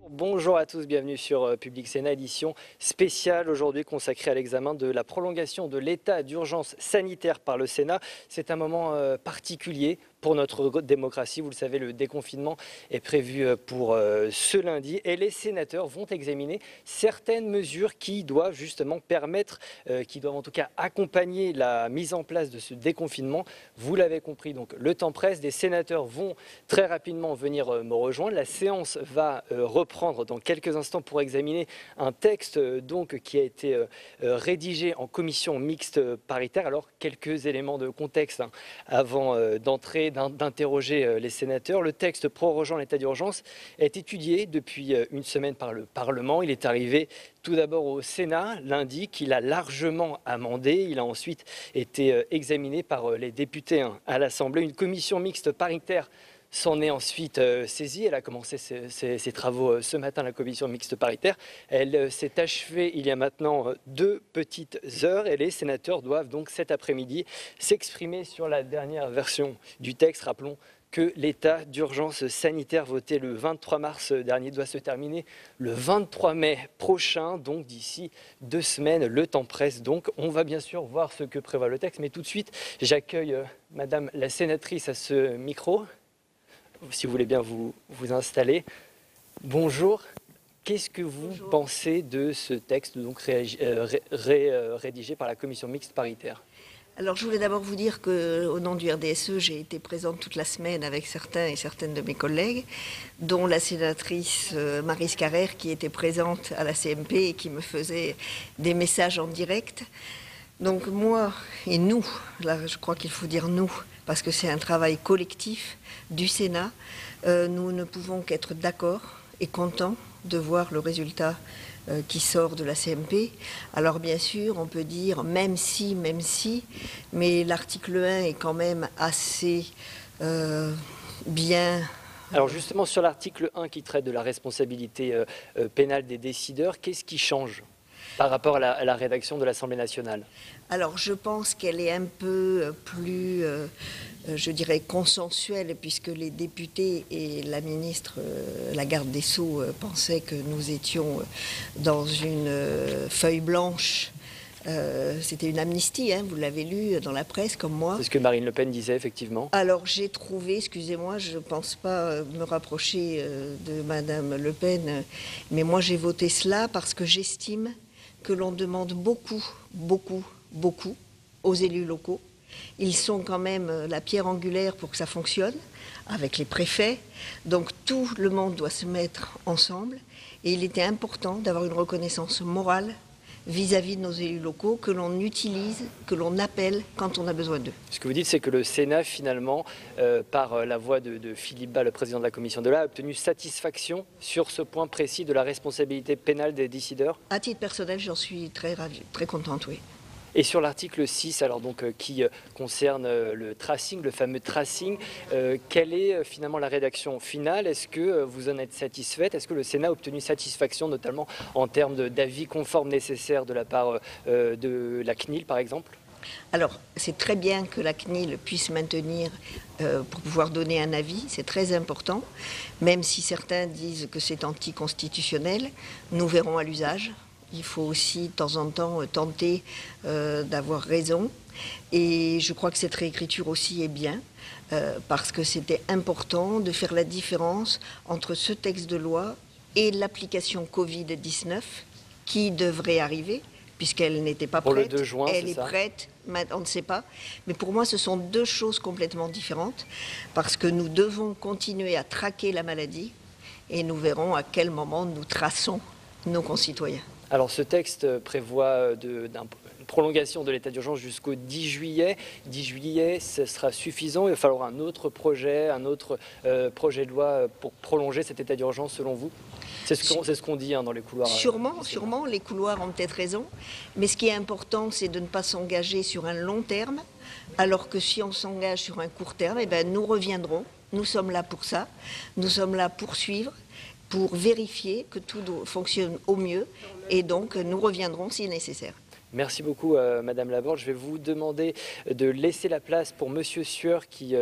Bonjour à tous, bienvenue sur Public Sénat, édition spéciale aujourd'hui consacrée à l'examen de la prolongation de l'état d'urgence sanitaire par le Sénat. C'est un moment particulier pour notre démocratie. Vous le savez, le déconfinement est prévu pour ce lundi et les sénateurs vont examiner certaines mesures qui doivent justement permettre, qui doivent en tout cas accompagner la mise en place de ce déconfinement. Vous l'avez compris, donc le temps presse. Des sénateurs vont très rapidement venir me rejoindre. La séance va reprendre dans quelques instants pour examiner un texte donc qui a été rédigé en commission mixte paritaire. Alors quelques éléments de contexte avant d'entrer, d'interroger les sénateurs. Le texte prorogeant l'état d'urgence est étudié depuis une semaine par le Parlement. Il est arrivé tout d'abord au Sénat lundi, qu'il a largement amendé. Il a ensuite été examiné par les députés à l'Assemblée. Une commission mixte paritaire s'en est ensuite saisie. Elle a commencé ses travaux ce matin, la commission mixte paritaire. Elle s'est achevée il y a maintenant 2 petites heures et les sénateurs doivent donc cet après-midi s'exprimer sur la dernière version du texte. Rappelons que l'état d'urgence sanitaire voté le 23 mars dernier doit se terminer le 23 mai prochain, donc d'ici 2 semaines. Le temps presse, donc on va bien sûr voir ce que prévoit le texte, mais tout de suite j'accueille Madame la sénatrice à ce micro. Si vous voulez bien vous installer. Bonjour. Qu'est-ce que vous pensez de ce texte donc rédigé par la commission mixte paritaire ? Alors je voulais d'abord vous dire qu'au nom du RDSE, j'ai été présente toute la semaine avec certains et certaines de mes collègues, dont la sénatrice Maryse Carrère qui était présente à la CMP et qui me faisait des messages en direct. Donc moi et nous, là je crois qu'il faut dire nous, parce que c'est un travail collectif du Sénat, nous ne pouvons qu'être d'accord et contents de voir le résultat qui sort de la CMP. Alors bien sûr, on peut dire même si, mais l'article 1 est quand même assez bien... Alors justement, sur l'article 1 qui traite de la responsabilité pénale des décideurs, qu'est-ce qui change par rapport à la rédaction de l'Assemblée nationale? Alors je pense qu'elle est un peu plus, je dirais, consensuelle, puisque les députés et la ministre, la garde des Sceaux, pensaient que nous étions dans une feuille blanche. C'était une amnistie, hein, vous l'avez lu dans la presse comme moi. C'est ce que Marine Le Pen disait effectivement. Alors j'ai trouvé, excusez-moi, je ne pense pas me rapprocher de Madame Le Pen, mais moi j'ai voté cela parce que j'estime que l'on demande beaucoup aux élus locaux. Ils sont quand même la pierre angulaire pour que ça fonctionne, avec les préfets. Donc tout le monde doit se mettre ensemble. Et il était important d'avoir une reconnaissance morale vis-à-vis de nos élus locaux, que l'on utilise, que l'on appelle quand on a besoin d'eux. Ce que vous dites, c'est que le Sénat, finalement, par la voix de Philippe Bas, le président de la commission de la, a obtenu satisfaction sur ce point précis de la responsabilité pénale des décideurs. À titre personnel, j'en suis très ravie, très contente, oui. Et sur l'article 6, alors donc, qui concerne le tracing, le fameux tracing, quelle est finalement la rédaction finale? Est-ce que vous en êtes satisfaite? Est-ce que le Sénat a obtenu satisfaction, notamment en termes d'avis conformes nécessaires de la part de la CNIL, par exemple? Alors, c'est très bien que la CNIL puisse maintenir pour pouvoir donner un avis, c'est très important, même si certains disent que c'est anticonstitutionnel, nous verrons à l'usage. Il faut aussi, de temps en temps, tenter d'avoir raison. Et je crois que cette réécriture aussi est bien, parce que c'était important de faire la différence entre ce texte de loi et l'application Covid-19 qui devrait arriver, puisqu'elle n'était pas prête. Pour le 2 juin, elle est prête, on ne sait pas. Mais pour moi, ce sont 2 choses complètement différentes, parce que nous devons continuer à traquer la maladie, et nous verrons à quel moment nous traçons nos concitoyens. Alors ce texte prévoit une prolongation de l'état d'urgence jusqu'au 10 juillet. 10 juillet, ce sera suffisant. Il va falloir un autre projet de loi pour prolonger cet état d'urgence selon vous? C'est ce qu'on dit dans les couloirs. Sûrement, les couloirs ont peut-être raison. Mais ce qui est important, c'est de ne pas s'engager sur un long terme, alors que si on s'engage sur un court terme, eh ben, nous reviendrons. Nous sommes là pour ça. Nous sommes là pour suivre, pour vérifier que tout fonctionne au mieux. Et donc, nous reviendrons si nécessaire. Merci beaucoup, Madame Laborde. Je vais vous demander de laisser la place pour Monsieur Sueur qui,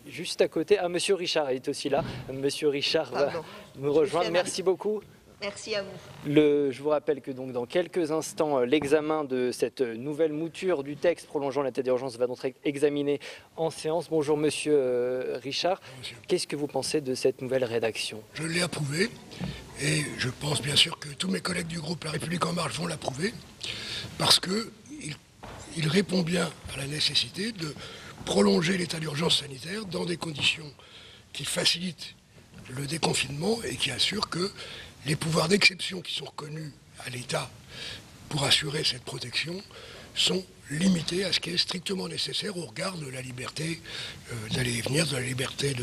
juste à côté... Ah, Monsieur Richard est aussi là. Monsieur Richard va nous rejoindre. Merci beaucoup. Merci à vous. Je vous rappelle que donc dans quelques instants, l'examen de cette nouvelle mouture du texte prolongeant l'état d'urgence va donc être examiné en séance. Bonjour Monsieur Richard. Qu'est-ce que vous pensez de cette nouvelle rédaction? Je l'ai approuvé et je pense bien sûr que tous mes collègues du groupe La République En Marche vont l'approuver parce qu'il répond bien à la nécessité de prolonger l'état d'urgence sanitaire dans des conditions qui facilitent le déconfinement et qui assurent que les pouvoirs d'exception qui sont reconnus à l'État pour assurer cette protection sont limités à ce qui est strictement nécessaire au regard de la liberté d'aller et venir, de la liberté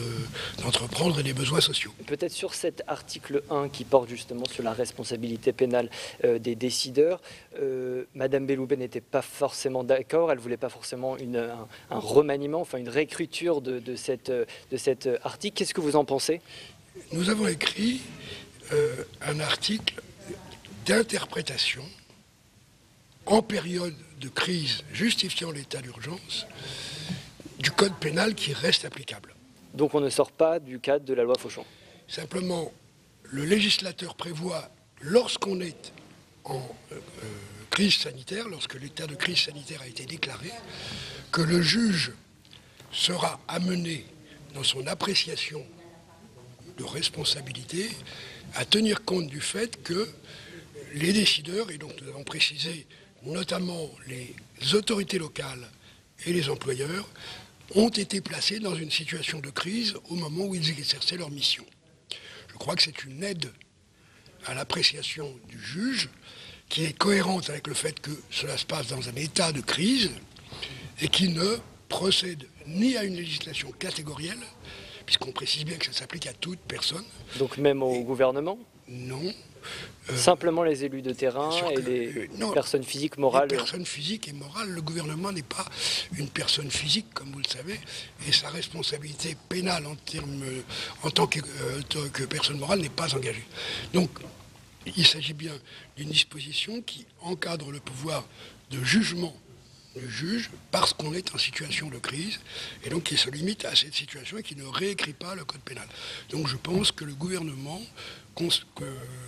d'entreprendre et des besoins sociaux. Peut-être sur cet article 1 qui porte justement sur la responsabilité pénale des décideurs, Madame Belloubet n'était pas forcément d'accord, elle ne voulait pas forcément un remaniement, enfin une réécriture de cet article. Qu'est-ce que vous en pensez? Nous avons écrit un article d'interprétation en période de crise justifiant l'état d'urgence du code pénal qui reste applicable. Donc on ne sort pas du cadre de la loi Fauchon. Simplement, le législateur prévoit, lorsqu'on est en crise sanitaire, lorsque l'état de crise sanitaire a été déclaré, que le juge sera amené dans son appréciation de responsabilité à tenir compte du fait que les décideurs, et donc nous avons précisé notamment les autorités locales et les employeurs, ont été placés dans une situation de crise au moment où ils exerçaient leur mission. Je crois que c'est une aide à l'appréciation du juge qui est cohérente avec le fait que cela se passe dans un état de crise et qui ne procède ni à une législation catégorielle, puisqu'on précise bien que ça s'applique à toute personne. Donc même au gouvernement? Non. Simplement les élus de terrain et les personnes physiques, morales. Les personnes physiques et morales. Le gouvernement n'est pas une personne physique, comme vous le savez, et sa responsabilité pénale en tant que personne morale n'est pas engagée. Donc, il s'agit bien d'une disposition qui encadre le pouvoir de jugement du juge parce qu'on est en situation de crise et donc qui se limite à cette situation et qui ne réécrit pas le code pénal. Donc je pense que le gouvernement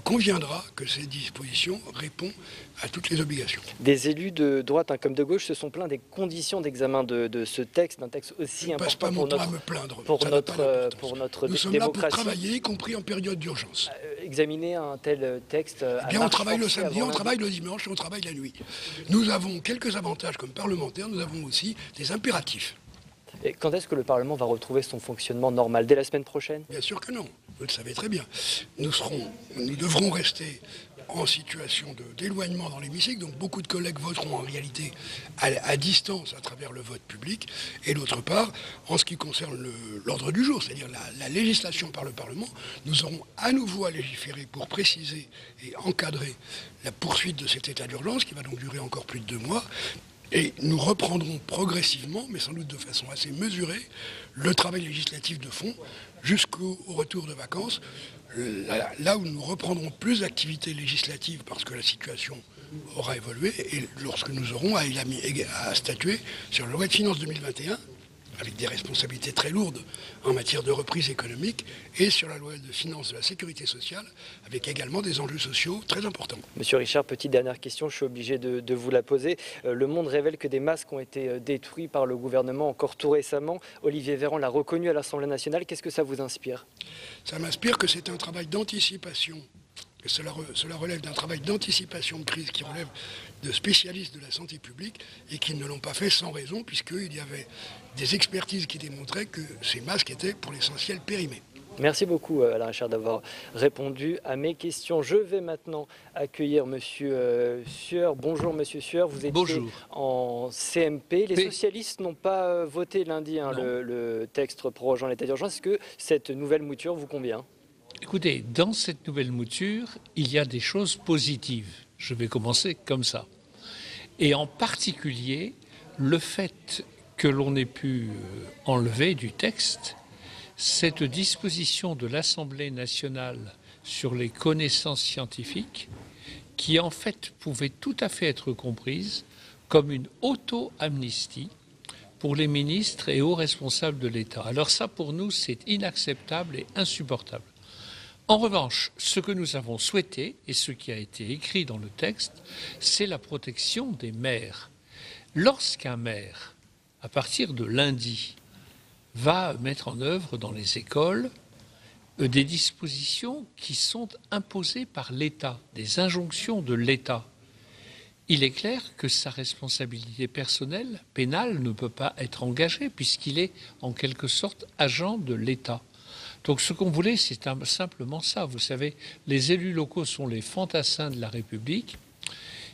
conviendra que ces dispositions répondent à toutes les obligations. Des élus de droite comme de gauche se sont plaints des conditions d'examen de ce texte, d'un texte aussi important pour notre Nous sommes démocratie. là pour travailler, y compris en période d'urgence. Examiner un tel texte on travaille le samedi, on travaille le dimanche et on travaille la nuit. Nous avons quelques avantages comme parlementaires, nous avons aussi des impératifs. Et quand est-ce que le Parlement va retrouver son fonctionnement normal? Dès la semaine prochaine? Bien sûr que non, vous le savez très bien. Nous devrons rester en situation d'éloignement dans l'hémicycle, donc beaucoup de collègues voteront en réalité à distance à travers le vote public, et d'autre part, en ce qui concerne l'ordre du jour, c'est-à-dire la législation par le Parlement, nous aurons à nouveau à légiférer pour préciser et encadrer la poursuite de cet état d'urgence, qui va donc durer encore plus de 2 mois, et nous reprendrons progressivement, mais sans doute de façon assez mesurée, le travail législatif de fond jusqu'au retour de vacances, là où nous reprendrons plus d'activités législatives parce que la situation aura évolué et lorsque nous aurons à statuer sur la loi de finances 2021, avec des responsabilités très lourdes en matière de reprise économique, et sur la loi de finances de la sécurité sociale, avec également des enjeux sociaux très importants. Monsieur Richard, petite dernière question, je suis obligé de vous la poser. Le Monde révèle que des masques ont été détruits par le gouvernement encore tout récemment. Olivier Véran l'a reconnu à l'Assemblée nationale. Qu'est-ce que ça vous inspire? Ça m'inspire que c'est un travail d'anticipation. Cela relève d'un travail d'anticipation de crise qui relève de spécialistes de la santé publique et qui ne l'ont pas fait sans raison puisqu'il y avait des expertises qui démontraient que ces masques étaient pour l'essentiel périmés. Merci beaucoup Alain Richard d'avoir répondu à mes questions. Je vais maintenant accueillir Monsieur Sueur. Bonjour Monsieur Sueur, vous étiez en CMP. Les socialistes n'ont pas voté lundi le texte prorogeant l'état d'urgence. Est-ce que cette nouvelle mouture vous convient? Écoutez, dans cette nouvelle mouture, il y a des choses positives. Je vais commencer comme ça. Et en particulier, le fait que l'on ait pu enlever du texte cette disposition de l'Assemblée nationale sur les connaissances scientifiques qui, en fait, pouvait tout à fait être comprise comme une auto-amnistie pour les ministres et hauts responsables de l'État. Alors ça, pour nous, c'est inacceptable et insupportable. En revanche, ce que nous avons souhaité, et ce qui a été écrit dans le texte, c'est la protection des maires. Lorsqu'un maire, à partir de lundi, va mettre en œuvre dans les écoles des dispositions qui sont imposées par l'État, des injonctions de l'État, il est clair que sa responsabilité personnelle, pénale, ne peut pas être engagée puisqu'il est en quelque sorte agent de l'État. Donc ce qu'on voulait, c'est simplement ça. Vous savez, les élus locaux sont les fantassins de la République.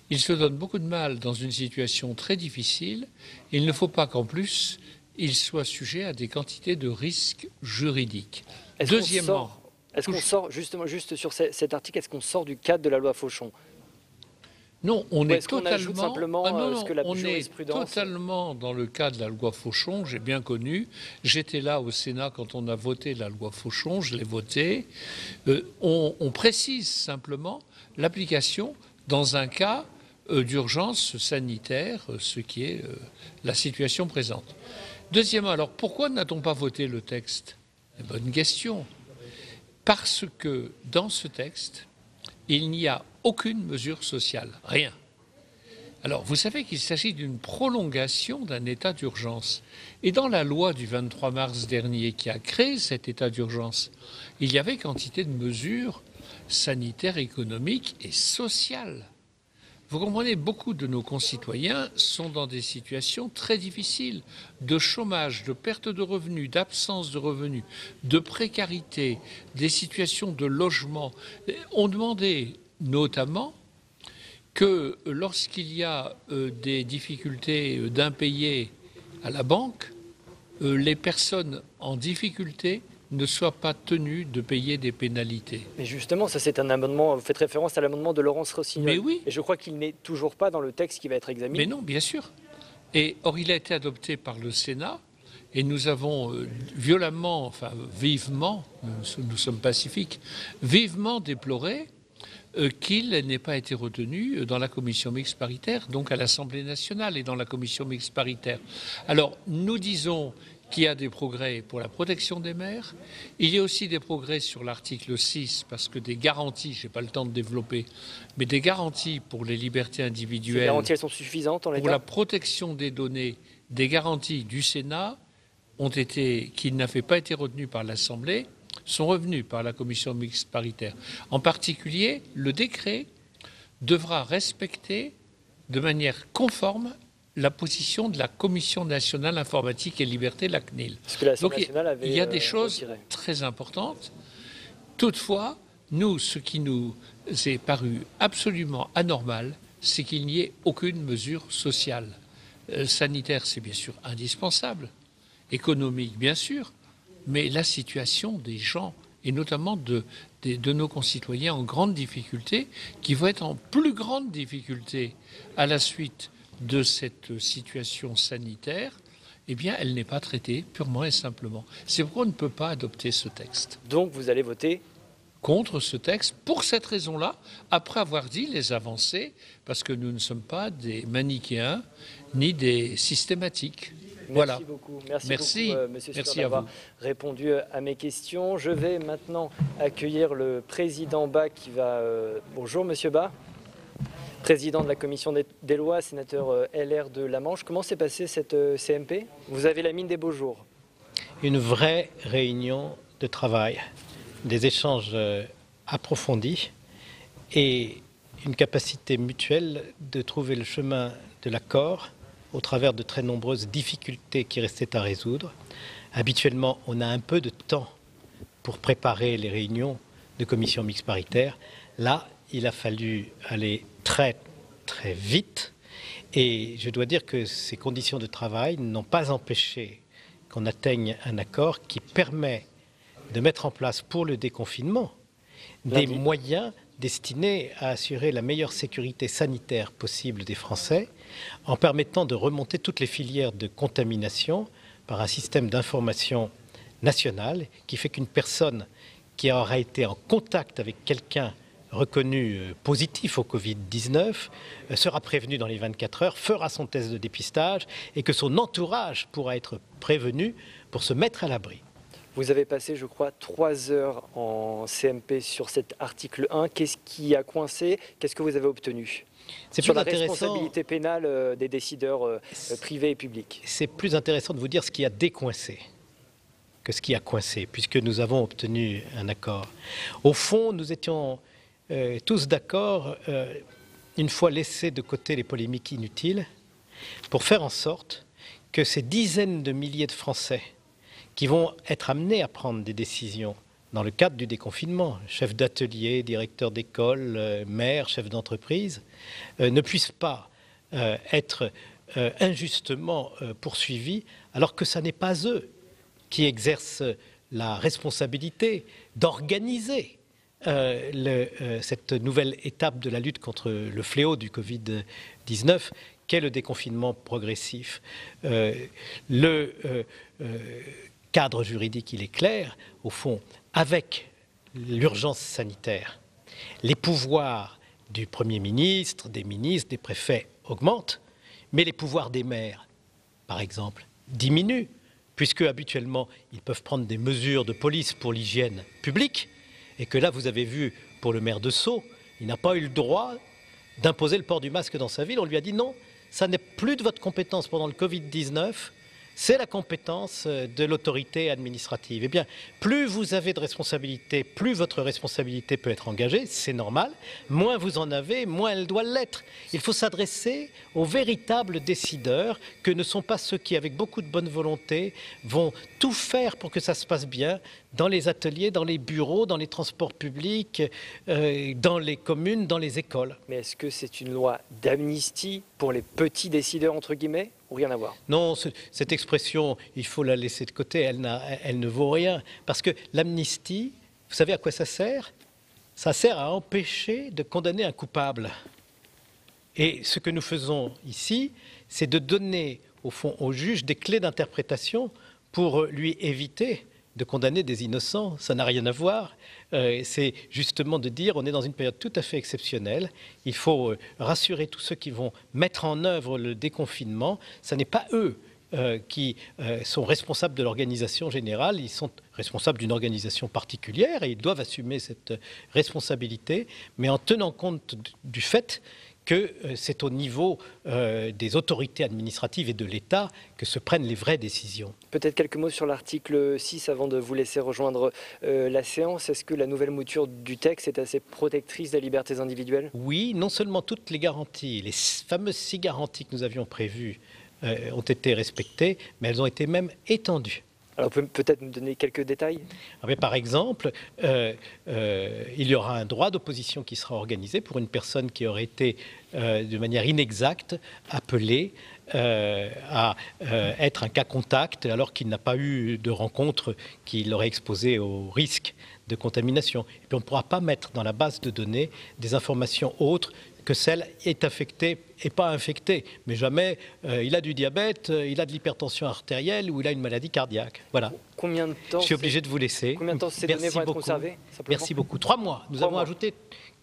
Ils se donnent beaucoup de mal dans une situation très difficile. Il ne faut pas qu'en plus, ils soient sujets à des quantités de risques juridiques. Deuxièmement, est-ce qu'on sort, justement, juste sur cet article, est-ce qu'on sort du cadre de la loi Fauchon? Non, on est totalement dans le cas de la loi Fauchon. J'ai bien connu. J'étais là au Sénat quand on a voté la loi Fauchon. Je l'ai votée. On précise simplement l'application dans un cas d'urgence sanitaire, ce qui est la situation présente. Deuxièmement, alors pourquoi n'a-t-on pas voté le texte? Bonne question. Parce que dans ce texte, il n'y a aucune mesure sociale, rien. Alors, vous savez qu'il s'agit d'une prolongation d'un état d'urgence. Et dans la loi du 23 mars dernier qui a créé cet état d'urgence, il y avait quantité de mesures sanitaires, économiques et sociales. Vous comprenez, beaucoup de nos concitoyens sont dans des situations très difficiles, de chômage, de perte de revenus, d'absence de revenus, de précarité, des situations de logement. On demandait notamment que lorsqu'il y a des difficultés d'impayés à la banque, les personnes en difficulté ne soient pas tenues de payer des pénalités. Mais justement, ça c'est un amendement, vous faites référence à l'amendement de Laurence Rossignol. Mais oui. Et je crois qu'il n'est toujours pas dans le texte qui va être examiné. Mais non, bien sûr. Et or, il a été adopté par le Sénat et nous avons violemment, enfin vivement, nous sommes pacifiques, vivement déploré qu'il n'ait pas été retenu dans la commission mixte paritaire, donc à l'Assemblée nationale et dans la commission mixte paritaire. Alors, nous disons qu'il y a des progrès pour la protection des maires. Il y a aussi des progrès sur l'article 6, parce que des garanties, je n'ai pas le temps de développer, mais des garanties pour les libertés individuelles. Ces garanties, elles sont suffisantes en l'état ? Pour la protection des données, des garanties du Sénat qui n'avaient pas été retenues par l'Assemblée, sont revenues par la commission mixte paritaire. En particulier, le décret devra respecter de manière conforme la position de la Commission nationale informatique et liberté, la CNIL. Donc il y a des choses très importantes. Toutefois, nous, ce qui nous est paru absolument anormal, c'est qu'il n'y ait aucune mesure sociale. Sanitaire, c'est bien sûr indispensable. Économique, bien sûr. Mais la situation des gens, et notamment de nos concitoyens en grande difficulté, qui vont être en plus grande difficulté à la suite de cette situation sanitaire, eh bien, elle n'est pas traitée purement et simplement. C'est pourquoi on ne peut pas adopter ce texte. Donc, vous allez voter contre ce texte, pour cette raison-là, après avoir dit les avancées, parce que nous ne sommes pas des manichéens, ni des systématiques. Voilà. Merci beaucoup. Merci beaucoup, Monsieur Sueur, d'avoir répondu à mes questions. Je vais maintenant accueillir le président Bas qui va... Bonjour, Monsieur Bas. Président de la commission des lois, sénateur LR de la Manche. Comment s'est passée cette CMP? Vous avez la mine des beaux jours. Une vraie réunion de travail, des échanges approfondis et une capacité mutuelle de trouver le chemin de l'accord au travers de très nombreuses difficultés qui restaient à résoudre. Habituellement, on a un peu de temps pour préparer les réunions de commission mixte paritaire. Là, il a fallu aller très, très vite. Et je dois dire que ces conditions de travail n'ont pas empêché qu'on atteigne un accord qui permet de mettre en place pour le déconfinement des moyens destinés à assurer la meilleure sécurité sanitaire possible des Français en permettant de remonter toutes les filières de contamination par un système d'information national qui fait qu'une personne qui aura été en contact avec quelqu'un reconnu positif au Covid-19 sera prévenu dans les 24 heures, fera son test de dépistage et que son entourage pourra être prévenu pour se mettre à l'abri. Vous avez passé, je crois, 3 heures en CMP sur cet article 1. Qu'est-ce qui a coincé? Qu'est-ce que vous avez obtenu sur la responsabilité pénale des décideurs privés et publics? C'est plus intéressant de vous dire ce qui a décoincé que ce qui a coincé, puisque nous avons obtenu un accord. Au fond, nous étions tous d'accord, une fois laissé de côté les polémiques inutiles, pour faire en sorte que ces dizaines de milliers de Français qui vont être amenés à prendre des décisions dans le cadre du déconfinement, chefs d'atelier, directeurs d'école, maires, chefs d'entreprise, ne puissent pas être injustement poursuivis, alors que ce n'est pas eux qui exercent la responsabilité d'organiser cette nouvelle étape de la lutte contre le fléau du Covid-19, qu'est le déconfinement progressif. Le cadre juridique, il est clair, au fond, avec l'urgence sanitaire, les pouvoirs du Premier ministre, des ministres, des préfets augmentent, mais les pouvoirs des maires, par exemple, diminuent, puisque habituellement, ils peuvent prendre des mesures de police pour l'hygiène publique, et que là, vous avez vu, pour le maire de Sceaux, il n'a pas eu le droit d'imposer le port du masque dans sa ville. On lui a dit non, ça n'est plus de votre compétence pendant le Covid-19, c'est la compétence de l'autorité administrative. Eh bien, plus vous avez de responsabilités, plus votre responsabilité peut être engagée, c'est normal. Moins vous en avez, moins elle doit l'être. Il faut s'adresser aux véritables décideurs, que ne sont pas ceux qui, avec beaucoup de bonne volonté, vont tout faire pour que ça se passe bien dans les ateliers, dans les bureaux, dans les transports publics, dans les communes, dans les écoles. Mais est-ce que c'est une loi d'amnistie pour les petits décideurs, entre guillemets, ou rien à voir? Non, cette expression, il faut la laisser de côté, elle ne vaut rien. Parce que l'amnistie, vous savez à quoi ça sert? Ça sert à empêcher de condamner un coupable. Et ce que nous faisons ici, c'est de donner, au fond, au juge des clés d'interprétation pour lui éviter de condamner des innocents. Ça n'a rien à voir. C'est justement de dire on est dans une période tout à fait exceptionnelle. Il faut rassurer tous ceux qui vont mettre en œuvre le déconfinement. Ce n'est pas eux qui sont responsables de l'organisation générale. Ils sont responsables d'une organisation particulière et ils doivent assumer cette responsabilité, mais en tenant compte du fait que c'est au niveau des autorités administratives et de l'État que se prennent les vraies décisions. Peut-être quelques mots sur l'article 6 avant de vous laisser rejoindre la séance. Est-ce que la nouvelle mouture du texte est assez protectrice des libertés individuelles? Oui, non seulement toutes les garanties, les fameuses 6 garanties que nous avions prévues ont été respectées, mais elles ont été même étendues. Alors peut-être nous donner quelques détails? Par exemple, il y aura un droit d'opposition qui sera organisé pour une personne qui aurait été de manière inexacte appelée à être un cas contact alors qu'il n'a pas eu de rencontre qui l'aurait exposé au risque de contamination. Et puis on ne pourra pas mettre dans la base de données des informations autres que celle est affectée et pas infectée. Mais jamais il a du diabète, il a de l'hypertension artérielle ou il a une maladie cardiaque. Voilà. Combien de temps? Je suis obligé de vous laisser. Combien de temps ces données vont être conservées? Merci beaucoup. 3 mois. Nous avons ajouté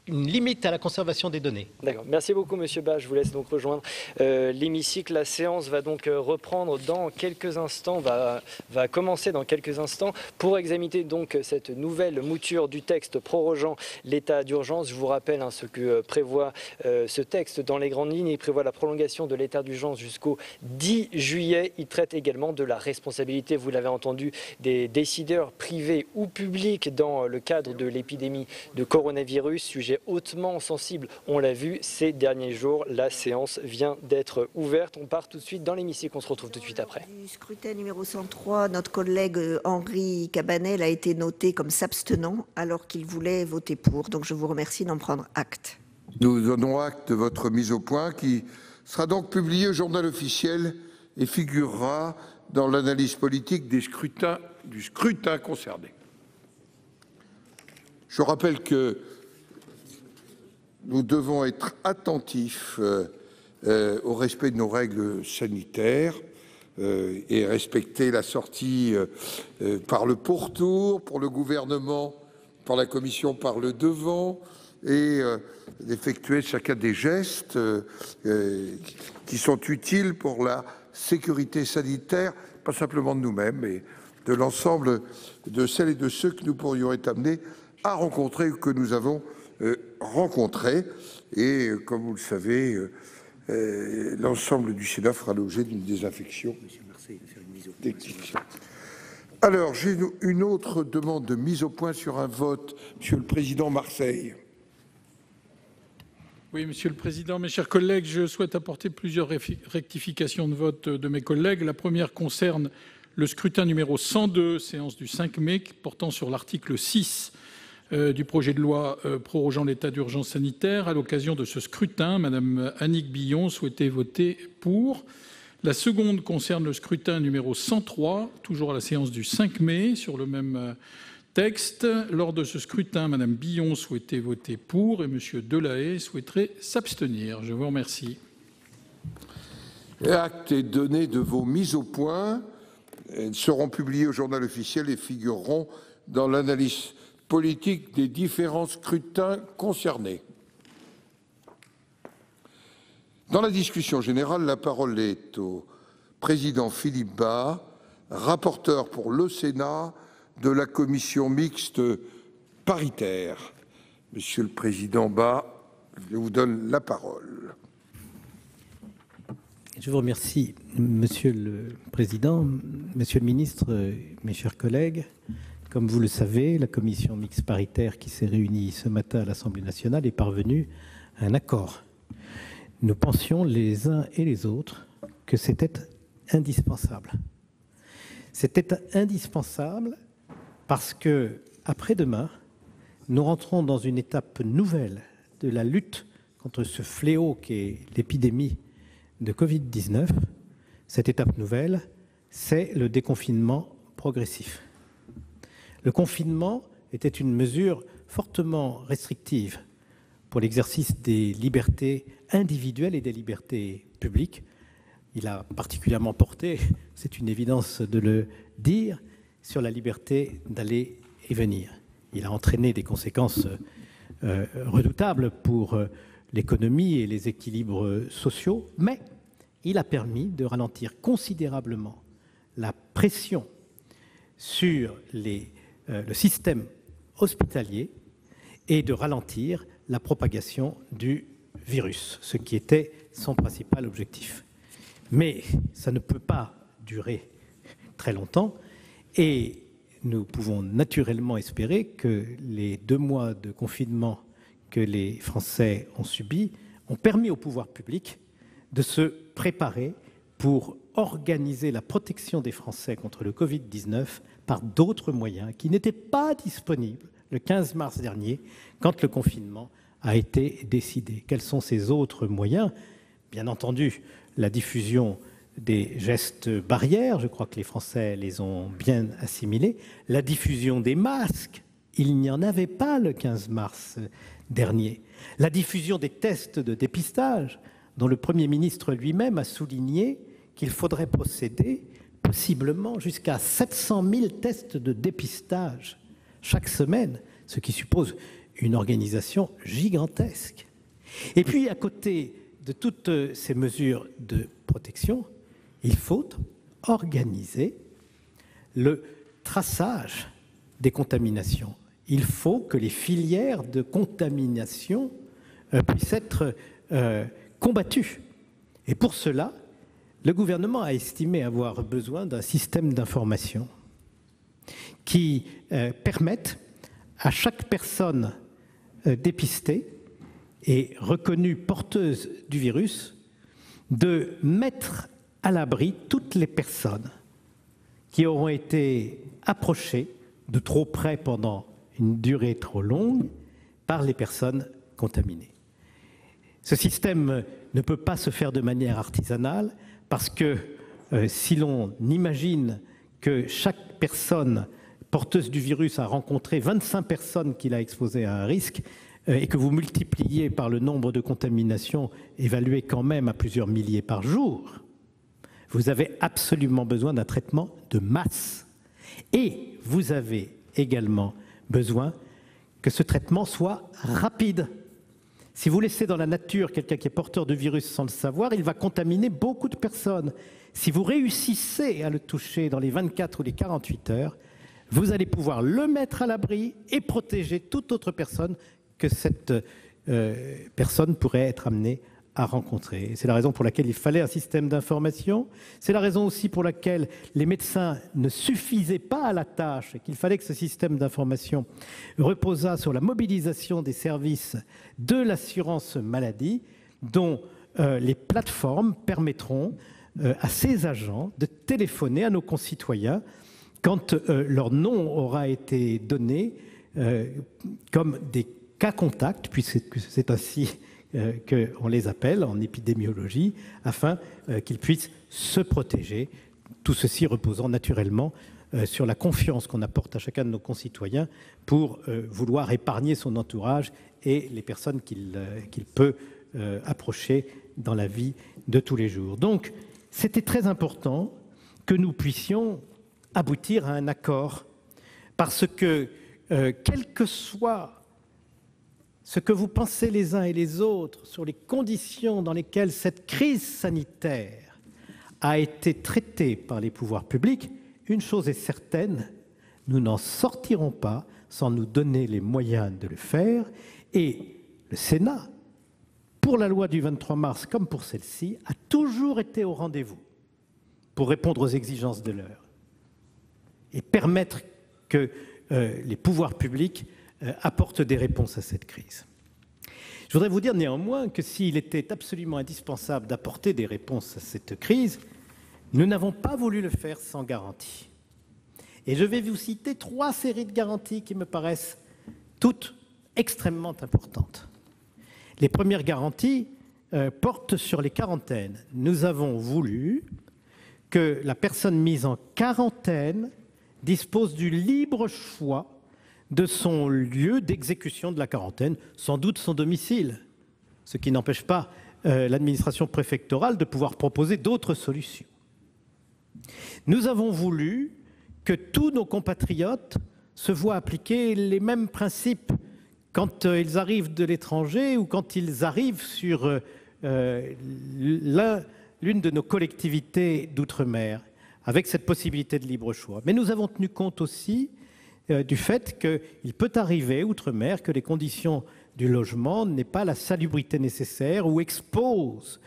une limite à la conservation des données. D'accord. Merci beaucoup, Monsieur Bas. Je vous laisse donc rejoindre l'hémicycle. La séance va donc reprendre dans quelques instants, va commencer dans quelques instants pour examiner donc cette nouvelle mouture du texte prorogeant l'état d'urgence. Je vous rappelle ce que prévoit ce texte dans les grandes lignes. Il prévoit la prolongation de l'état d'urgence jusqu'au 10 juillet. Il traite également de la responsabilité, vous l'avez entendu, des décideurs privés ou publics dans le cadre de l'épidémie de coronavirus, sujet hautement sensible. On l'a vu ces derniers jours, la séance vient d'être ouverte. On part tout de suite dans l'hémicycle, on se retrouve tout de suite après. Du scrutin numéro 103, notre collègue Henri Cabanel a été noté comme s'abstenant alors qu'il voulait voter pour. Donc je vous remercie d'en prendre acte. Nous donnons acte de votre mise au point qui sera donc publiée au journal officiel et figurera dans l'analyse politique du scrutin concerné. Je rappelle que nous devons être attentifs au respect de nos règles sanitaires et respecter la sortie par le pourtour, pour le gouvernement, par la commission par le devant, et d'effectuer chacun des gestes qui sont utiles pour la sécurité sanitaire, pas simplement de nous-mêmes, mais de l'ensemble de celles et de ceux que nous pourrions être amenés à rencontrer ou que nous avons rencontrés. Et comme vous le savez, l'ensemble du Sénat fera l'objet d'une désinfection. Alors, j'ai une autre demande de mise au point sur un vote. Monsieur le Président Marseille. Oui, Monsieur le Président, mes chers collègues, je souhaite apporter plusieurs rectifications de vote de mes collègues. La première concerne le scrutin numéro 102, séance du 5 mai, portant sur l'article 6 du projet de loi prorogeant l'état d'urgence sanitaire. À l'occasion de ce scrutin, Madame Annick Billon souhaitait voter pour. La seconde concerne le scrutin numéro 103, toujours à la séance du 5 mai, sur le même texte. Lors de ce scrutin, Madame Billon souhaitait voter pour et Monsieur Delahaye souhaiterait s'abstenir. Je vous remercie. Acte est donné de vos mises au point. Elles seront publiées au journal officiel et figureront dans l'analyse politique des différents scrutins concernés. Dans la discussion générale, la parole est au président Philippe Bas, rapporteur pour le Sénat de la commission mixte paritaire. Monsieur le président Bas, je vous donne la parole. Je vous remercie, Monsieur le Président, Monsieur le Ministre, mes chers collègues. Comme vous le savez, la commission mixte paritaire qui s'est réunie ce matin à l'Assemblée nationale est parvenue à un accord. Nous pensions les uns et les autres que c'était indispensable. C'était indispensable parce que, après-demain, nous rentrons dans une étape nouvelle de la lutte contre ce fléau qu'est l'épidémie de Covid-19. Cette étape nouvelle, c'est le déconfinement progressif. Le confinement était une mesure fortement restrictive pour l'exercice des libertés individuelles et des libertés publiques. Il a particulièrement porté, c'est une évidence de le dire, sur la liberté d'aller et venir. Il a entraîné des conséquences redoutables pour l'économie et les équilibres sociaux, mais il a permis de ralentir considérablement la pression sur le système hospitalier et de ralentir la propagation du virus, ce qui était son principal objectif. Mais ça ne peut pas durer très longtemps et nous pouvons naturellement espérer que les 2 mois de confinement que les Français ont subis ont permis au pouvoir public de se préparer pour organiser la protection des Français contre le Covid-19 par d'autres moyens qui n'étaient pas disponibles le 15 mars dernier quand le confinement a été décidé. Quels sont ces autres moyens ? Bien entendu, la diffusion des gestes barrières, je crois que les Français les ont bien assimilés. La diffusion des masques, il n'y en avait pas le 15 mars dernier. La diffusion des tests de dépistage, dont le Premier ministre lui-même a souligné qu'il faudrait procéder possiblement jusqu'à 700 000 tests de dépistage chaque semaine, ce qui suppose une organisation gigantesque. Et puis, à côté de toutes ces mesures de protection, il faut organiser le traçage des contaminations. Il faut que les filières de contamination puissent être combattues. Et pour cela, le gouvernement a estimé avoir besoin d'un système d'information qui permette à chaque personne dépistée et reconnue porteuse du virus de mettre à l'abri toutes les personnes qui auront été approchées de trop près pendant une durée trop longue par les personnes contaminées. Ce système ne peut pas se faire de manière artisanale parce que si l'on imagine que chaque personne porteuse du virus a rencontré 25 personnes qu'il a exposées à un risque et que vous multipliez par le nombre de contaminations évaluées quand même à plusieurs milliers par jour, vous avez absolument besoin d'un traitement de masse. Et vous avez également besoin que ce traitement soit rapide. Si vous laissez dans la nature quelqu'un qui est porteur de virus sans le savoir, il va contaminer beaucoup de personnes. Si vous réussissez à le toucher dans les 24 ou les 48 heures, vous allez pouvoir le mettre à l'abri et protéger toute autre personne que cette personne pourrait être amenée à rencontrer. C'est la raison pour laquelle il fallait un système d'information. C'est la raison aussi pour laquelle les médecins ne suffisaient pas à la tâche et qu'il fallait que ce système d'information reposât sur la mobilisation des services de l'assurance maladie, dont les plateformes permettront à ces agents de téléphoner à nos concitoyens quand leur nom aura été donné comme des cas contacts, puisque c'est ainsi qu'on les appelle en épidémiologie, afin qu'ils puissent se protéger. Tout ceci reposant naturellement sur la confiance qu'on apporte à chacun de nos concitoyens pour vouloir épargner son entourage et les personnes qu'il peut approcher dans la vie de tous les jours. Donc, c'était très important que nous puissions aboutir à un accord, parce que, quel que soit ce que vous pensez les uns et les autres sur les conditions dans lesquelles cette crise sanitaire a été traitée par les pouvoirs publics, une chose est certaine, nous n'en sortirons pas sans nous donner les moyens de le faire. Et le Sénat, pour la loi du 23 mars comme pour celle-ci, a toujours été au rendez-vous pour répondre aux exigences de l'heure et permettre que les pouvoirs publics apportent des réponses à cette crise. Je voudrais vous dire néanmoins que s'il était absolument indispensable d'apporter des réponses à cette crise, nous n'avons pas voulu le faire sans garantie. Et je vais vous citer 3 séries de garanties qui me paraissent toutes extrêmement importantes. Les premières garanties portent sur les quarantaines. Nous avons voulu que la personne mise en quarantaine dispose du libre choix de son lieu d'exécution de la quarantaine, sans doute son domicile, ce qui n'empêche pas l'administration préfectorale de pouvoir proposer d'autres solutions. Nous avons voulu que tous nos compatriotes se voient appliquer les mêmes principes quand ils arrivent de l'étranger ou quand ils arrivent sur l'une de nos collectivités d'outre-mer, avec cette possibilité de libre choix. Mais nous avons tenu compte aussi du fait qu'il peut arriver, outre-mer, que les conditions du logement n'aient pas la salubrité nécessaire ou exposent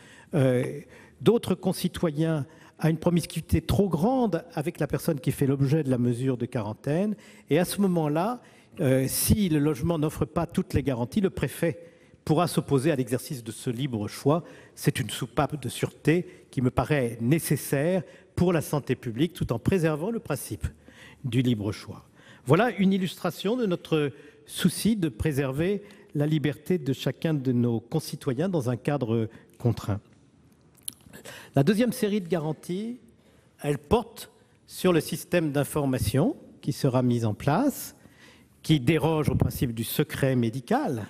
d'autres concitoyens à une promiscuité trop grande avec la personne qui fait l'objet de la mesure de quarantaine. Et à ce moment-là, si le logement n'offre pas toutes les garanties, le préfet pourra s'opposer à l'exercice de ce libre choix. C'est une soupape de sûreté qui me paraît nécessaire pour la santé publique, tout en préservant le principe du libre choix. Voilà une illustration de notre souci de préserver la liberté de chacun de nos concitoyens dans un cadre contraint. La deuxième série de garanties, elle porte sur le système d'information qui sera mis en place, qui déroge au principe du secret médical,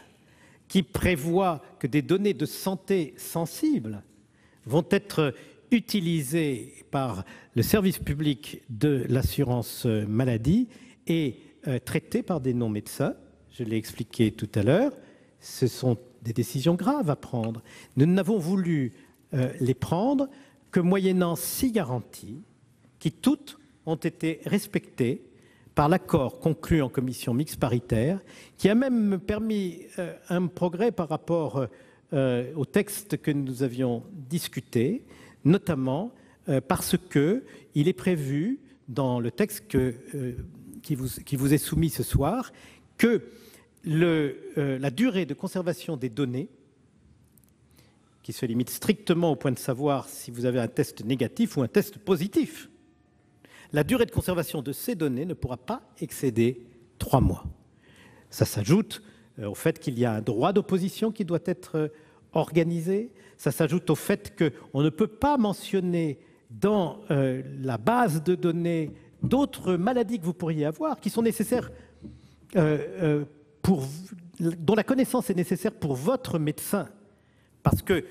qui prévoit que des données de santé sensibles vont être utilisées par le service public de l'assurance maladie et traitées par des non-médecins. Je l'ai expliqué tout à l'heure, ce sont des décisions graves à prendre. Nous n'avons voulu les prendre que moyennant 6 garanties qui toutes ont été respectées par l'accord conclu en commission mixte paritaire, qui a même permis un progrès par rapport au texte que nous avions discuté, notamment parce qu'il est prévu dans le texte qui vous est soumis ce soir que la durée de conservation des données, qui se limite strictement au point de savoir si vous avez un test négatif ou un test positif, la durée de conservation de ces données ne pourra pas excéder 3 mois. Ça s'ajoute au fait qu'il y a un droit d'opposition qui doit être organisé. Ça s'ajoute au fait qu'on ne peut pas mentionner dans la base de données d'autres maladies que vous pourriez avoir, qui sont nécessaires, dont la connaissance est nécessaire pour votre médecin, parce qu'il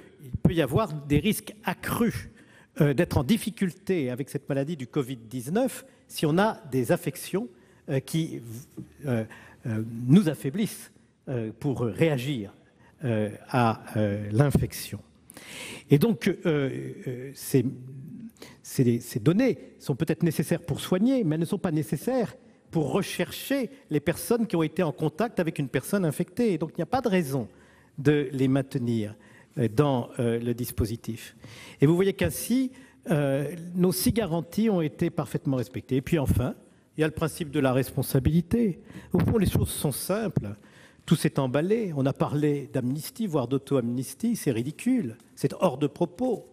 peut y avoir des risques accrus d'être en difficulté avec cette maladie du Covid-19 si on a des affections qui nous affaiblissent pour réagir à l'infection. Et donc, ces données sont peut-être nécessaires pour soigner, mais elles ne sont pas nécessaires pour rechercher les personnes qui ont été en contact avec une personne infectée. Et donc, il n'y a pas de raison de les maintenir dans le dispositif. Et vous voyez qu'ainsi, nos 6 garanties ont été parfaitement respectées. Et puis enfin, il y a le principe de la responsabilité. Au fond, les choses sont simples. Tout s'est emballé. On a parlé d'amnistie, voire d'auto-amnistie. C'est ridicule. C'est hors de propos.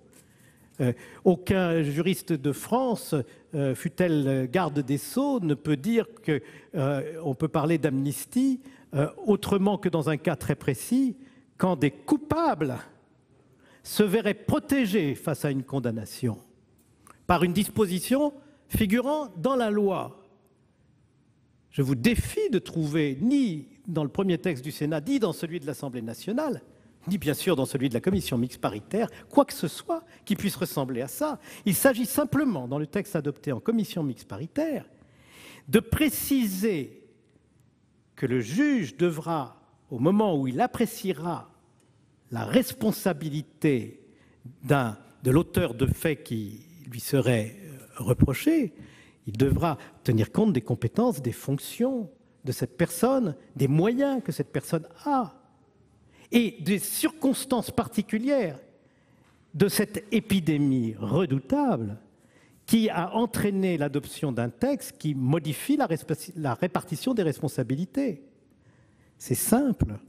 Aucun juriste de France, fût-elle garde des Sceaux, ne peut dire qu'on peut parler d'amnistie autrement que dans un cas très précis, quand des coupables se verraient protégés face à une condamnation par une disposition figurant dans la loi. Je vous défie de trouver, ni dans le premier texte du Sénat, ni dans celui de l'Assemblée nationale, ni bien sûr dans celui de la commission mixte paritaire, quoi que ce soit qui puisse ressembler à ça. Il s'agit simplement, dans le texte adopté en commission mixte paritaire, de préciser que le juge devra, au moment où il appréciera la responsabilité de l'auteur de faits qui lui serait reproché, il devra tenir compte des compétences, des fonctions de cette personne, des moyens que cette personne a et des circonstances particulières de cette épidémie redoutable qui a entraîné l'adoption d'un texte qui modifie la répartition des responsabilités. C'est simple.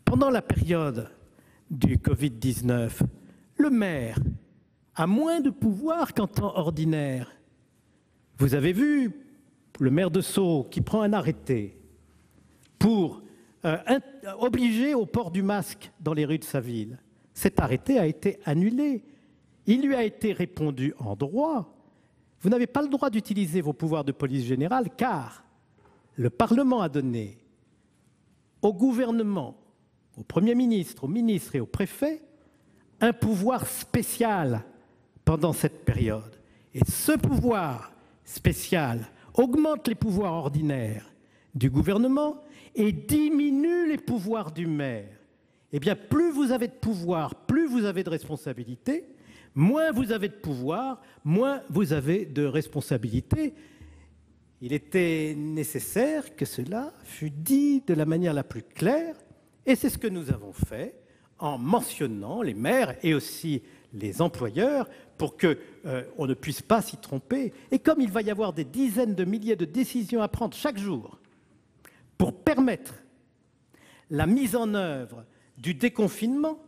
Pendant la période du Covid-19, le maire a moins de pouvoir qu'en temps ordinaire. Vous avez vu le maire de Sceaux qui prend un arrêté pour obliger au port du masque dans les rues de sa ville. Cet arrêté a été annulé. Il lui a été répondu en droit. Vous n'avez pas le droit d'utiliser vos pouvoirs de police générale car le Parlement a donné au gouvernement, au Premier ministre, aux ministres et aux préfets un pouvoir spécial pendant cette période. Et ce pouvoir spécial augmente les pouvoirs ordinaires du gouvernement et diminue les pouvoirs du maire. Eh bien, plus vous avez de pouvoir, plus vous avez de responsabilités, moins vous avez de pouvoir, moins vous avez de responsabilités. Il était nécessaire que cela fût dit de la manière la plus claire, et c'est ce que nous avons fait en mentionnant les maires et aussi les employeurs pour qu'on ne puisse pas s'y tromper. Et comme il va y avoir des dizaines de milliers de décisions à prendre chaque jour pour permettre la mise en œuvre du déconfinement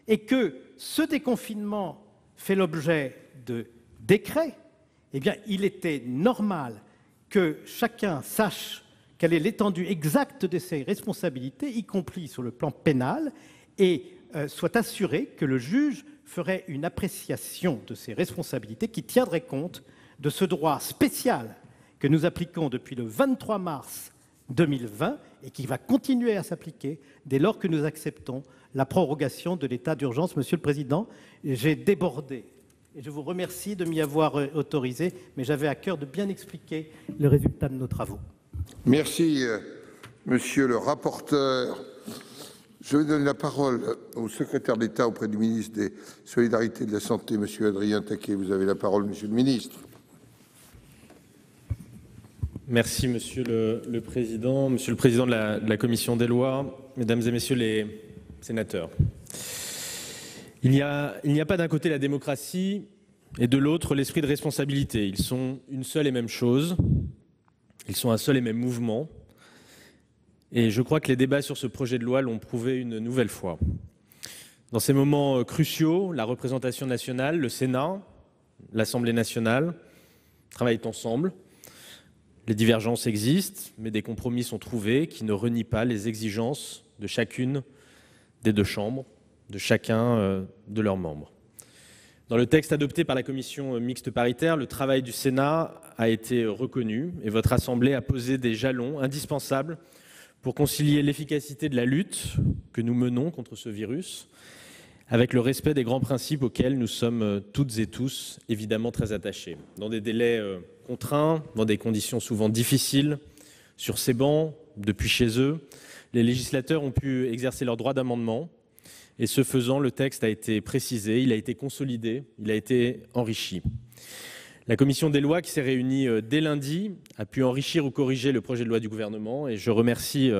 et que ce déconfinement fait l'objet de décrets, eh bien, il était normal que chacun sache quelle est l'étendue exacte de ses responsabilités, y compris sur le plan pénal, et soit assuré que le juge ferait une appréciation de ses responsabilités qui tiendrait compte de ce droit spécial que nous appliquons depuis le 23 mars 2020 et qui va continuer à s'appliquer dès lors que nous acceptons la prorogation de l'état d'urgence. Monsieur le Président, j'ai débordé et je vous remercie de m'y avoir autorisé, mais j'avais à cœur de bien expliquer le résultat de nos travaux. Merci, monsieur le rapporteur. Je vais donner la parole au secrétaire d'État auprès du ministre des Solidarités et de la Santé, monsieur Adrien Taquet. Vous avez la parole, monsieur le ministre. Merci, monsieur le président de la commission des lois, mesdames et messieurs les sénateurs. Il n'y a pas d'un côté la démocratie et de l'autre l'esprit de responsabilité. Ils sont une seule et même chose. Ils sont un seul et même mouvement. Et je crois que les débats sur ce projet de loi l'ont prouvé une nouvelle fois. Dans ces moments cruciaux, la représentation nationale, le Sénat, l'Assemblée nationale travaillent ensemble. Les divergences existent, mais des compromis sont trouvés qui ne renient pas les exigences de chacune des deux chambres, de chacun de leurs membres. Dans le texte adopté par la commission mixte paritaire, le travail du Sénat a été reconnu et votre Assemblée a posé des jalons indispensables pour concilier l'efficacité de la lutte que nous menons contre ce virus avec le respect des grands principes auxquels nous sommes toutes et tous évidemment très attachés. Dans des délais contraints, dans des conditions souvent difficiles, sur ces bancs, depuis chez eux, les législateurs ont pu exercer leur droit d'amendement et ce faisant, le texte a été précisé, il a été consolidé, il a été enrichi. La commission des lois qui s'est réunie dès lundi a pu enrichir ou corriger le projet de loi du gouvernement et je remercie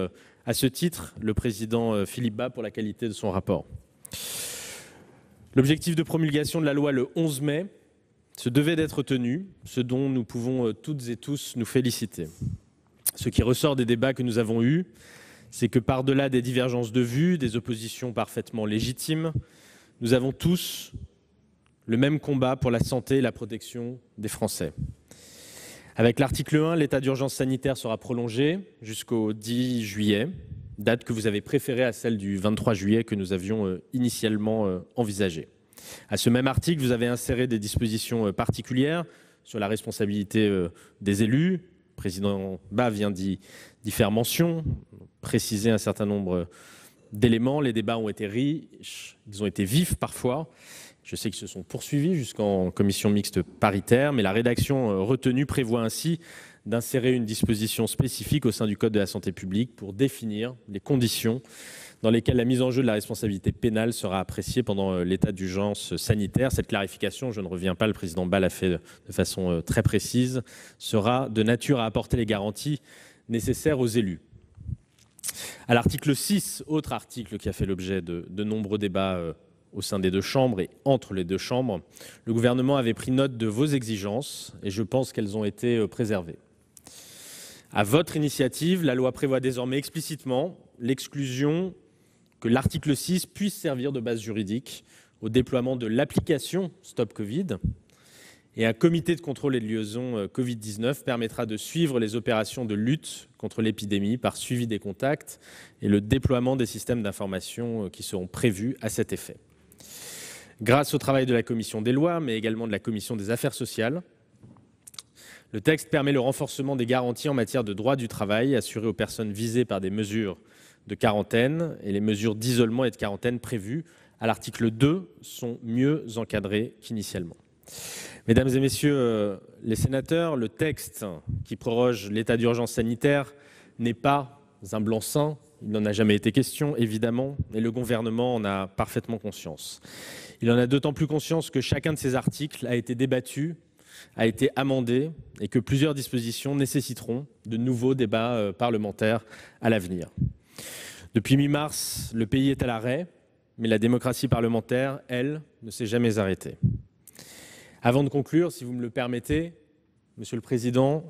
à ce titre le président Philippe Bas pour la qualité de son rapport. L'objectif de promulgation de la loi le 11 mai se devait d'être tenu, ce dont nous pouvons toutes et tous nous féliciter. Ce qui ressort des débats que nous avons eus, c'est que par-delà des divergences de vues, des oppositions parfaitement légitimes, nous avons tous le même combat pour la santé et la protection des Français. Avec l'article 1, l'état d'urgence sanitaire sera prolongé jusqu'au 10 juillet, date que vous avez préférée à celle du 23 juillet que nous avions initialement envisagée. À ce même article, vous avez inséré des dispositions particulières sur la responsabilité des élus. Le président Bas vient d'y faire mention, préciser un certain nombre d'éléments. Les débats ont été riches, ils ont été vifs parfois. Je sais qu'ils se sont poursuivis jusqu'en commission mixte paritaire, mais la rédaction retenue prévoit ainsi d'insérer une disposition spécifique au sein du Code de la santé publique pour définir les conditions dans lesquelles la mise en jeu de la responsabilité pénale sera appréciée pendant l'état d'urgence sanitaire. Cette clarification, je ne reviens pas, le président Bas l'a fait de façon très précise, sera de nature à apporter les garanties nécessaires aux élus. À l'article 6, autre article qui a fait l'objet de nombreux débats au sein des deux chambres et entre les deux chambres, le gouvernement avait pris note de vos exigences et je pense qu'elles ont été préservées. À votre initiative, la loi prévoit désormais explicitement l'exclusion que l'article 6 puisse servir de base juridique au déploiement de l'application Stop Covid. Et un comité de contrôle et de liaison Covid-19 permettra de suivre les opérations de lutte contre l'épidémie par suivi des contacts et le déploiement des systèmes d'information qui seront prévus à cet effet. Grâce au travail de la commission des lois, mais également de la commission des affaires sociales, le texte permet le renforcement des garanties en matière de droit du travail assurées aux personnes visées par des mesures de quarantaine et les mesures d'isolement et de quarantaine prévues à l'article 2 sont mieux encadrées qu'initialement. Mesdames et messieurs les sénateurs, le texte qui proroge l'état d'urgence sanitaire n'est pas un blanc-seing, il n'en a jamais été question, évidemment, et le gouvernement en a parfaitement conscience. Il en a d'autant plus conscience que chacun de ces articles a été débattu, a été amendé, et que plusieurs dispositions nécessiteront de nouveaux débats parlementaires à l'avenir. Depuis mi-mars, le pays est à l'arrêt, mais la démocratie parlementaire, elle, ne s'est jamais arrêtée. Avant de conclure, si vous me le permettez, Monsieur le Président,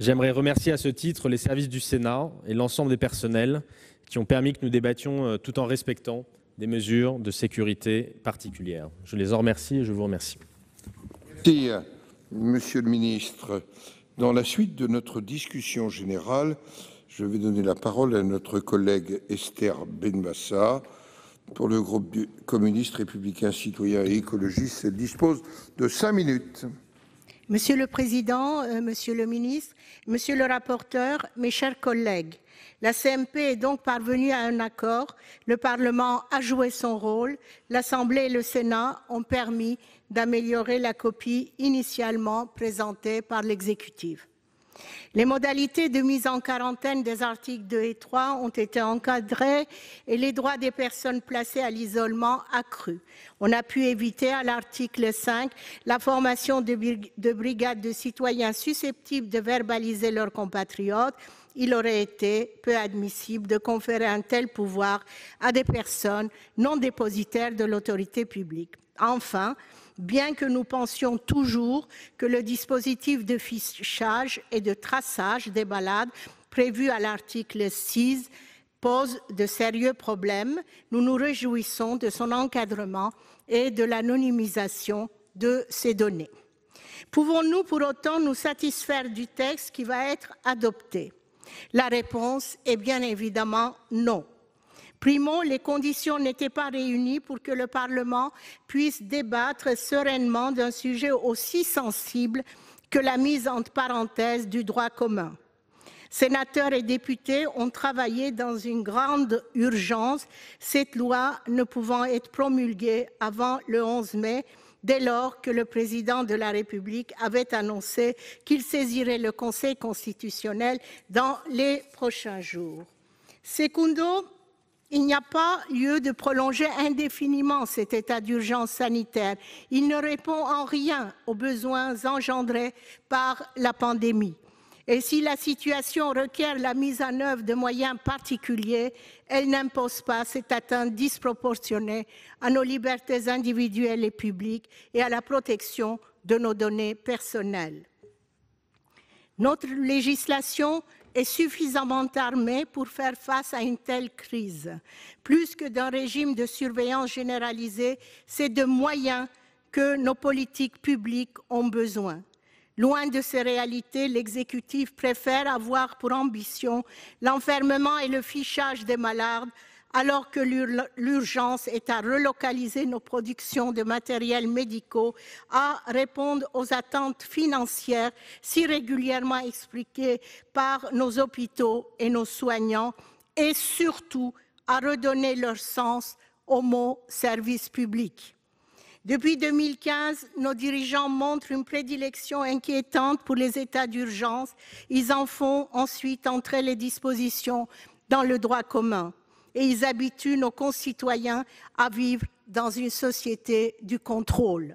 j'aimerais remercier à ce titre les services du Sénat et l'ensemble des personnels qui ont permis que nous débattions tout en respectant des mesures de sécurité particulières. Je les en remercie et je vous remercie. Merci, Monsieur le Ministre. Dans la suite de notre discussion générale, je vais donner la parole à notre collègue Esther Benbassa. Pour le groupe communiste, républicain, citoyen et écologiste, elle dispose de 5 minutes. Monsieur le Président, Monsieur le Ministre, Monsieur le rapporteur, mes chers collègues, la CMP est donc parvenue à un accord. Le Parlement a joué son rôle. L'Assemblée et le Sénat ont permis d'améliorer la copie initialement présentée par l'exécutif. Les modalités de mise en quarantaine des articles 2 et 3 ont été encadrées et les droits des personnes placées à l'isolement accrus. On a pu éviter à l'article 5 la formation de brigades de citoyens susceptibles de verbaliser leurs compatriotes. Il aurait été peu admissible de conférer un tel pouvoir à des personnes non dépositaires de l'autorité publique. Enfin, bien que nous pensions toujours que le dispositif de fichage et de traçage des malades prévu à l'article 6 pose de sérieux problèmes, nous nous réjouissons de son encadrement et de l'anonymisation de ces données. Pouvons-nous pour autant nous satisfaire du texte qui va être adopté ? La réponse est bien évidemment non. Primo, les conditions n'étaient pas réunies pour que le Parlement puisse débattre sereinement d'un sujet aussi sensible que la mise entre parenthèses du droit commun. Sénateurs et députés ont travaillé dans une grande urgence, cette loi ne pouvant être promulguée avant le 11 mai, dès lors que le président de la République avait annoncé qu'il saisirait le Conseil constitutionnel dans les prochains jours. Secundo, il n'y a pas lieu de prolonger indéfiniment cet état d'urgence sanitaire. Il ne répond en rien aux besoins engendrés par la pandémie. Et si la situation requiert la mise en œuvre de moyens particuliers, elle n'impose pas cette atteinte disproportionnée à nos libertés individuelles et publiques et à la protection de nos données personnelles. Notre législation est suffisamment armée pour faire face à une telle crise. Plus que d'un régime de surveillance généralisée, c'est de moyens que nos politiques publiques ont besoin. Loin de ces réalités, l'exécutif préfère avoir pour ambition l'enfermement et le fichage des malades, alors que l'urgence est à relocaliser nos productions de matériels médicaux, à répondre aux attentes financières si régulièrement expliquées par nos hôpitaux et nos soignants, et surtout à redonner leur sens au mot « service public ». Depuis 2015, nos dirigeants montrent une prédilection inquiétante pour les états d'urgence. Ils en font ensuite entrer les dispositions dans le droit commun. Et ils habituent nos concitoyens à vivre dans une société du contrôle.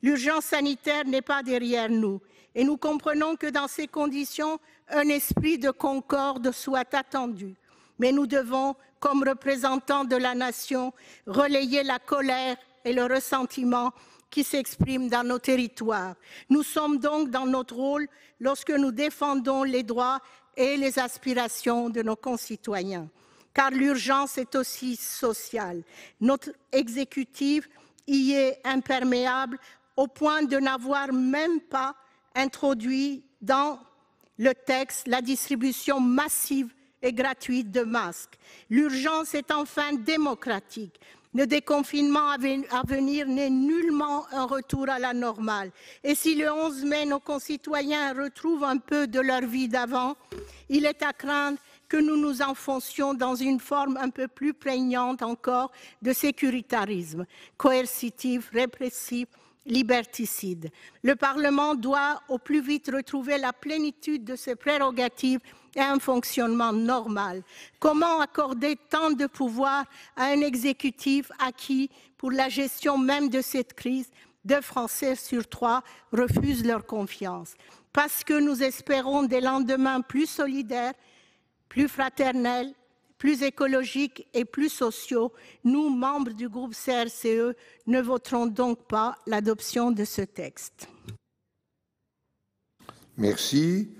L'urgence sanitaire n'est pas derrière nous. Et nous comprenons que dans ces conditions, un esprit de concorde soit attendu. Mais nous devons, comme représentants de la nation, relayer la colère et le ressentiment qui s'expriment dans nos territoires. Nous sommes donc dans notre rôle lorsque nous défendons les droits et les aspirations de nos concitoyens. Car l'urgence est aussi sociale. Notre exécutif y est imperméable au point de n'avoir même pas introduit dans le texte la distribution massive et gratuite de masques. L'urgence est enfin démocratique. Le déconfinement à venir n'est nullement un retour à la normale. Et si le 11 mai, nos concitoyens retrouvent un peu de leur vie d'avant, il est à craindre que nous nous enfoncions dans une forme un peu plus prégnante encore de sécuritarisme, coercitif, répressif, liberticide. Le Parlement doit au plus vite retrouver la plénitude de ses prérogatives et un fonctionnement normal. Comment accorder tant de pouvoir à un exécutif à qui, pour la gestion même de cette crise, 2 Français sur 3 refusent leur confiance? Parce que nous espérons des lendemains plus solidaires, plus fraternels, plus écologiques et plus sociaux, nous, membres du groupe CRCE, ne voterons donc pas l'adoption de ce texte. Merci.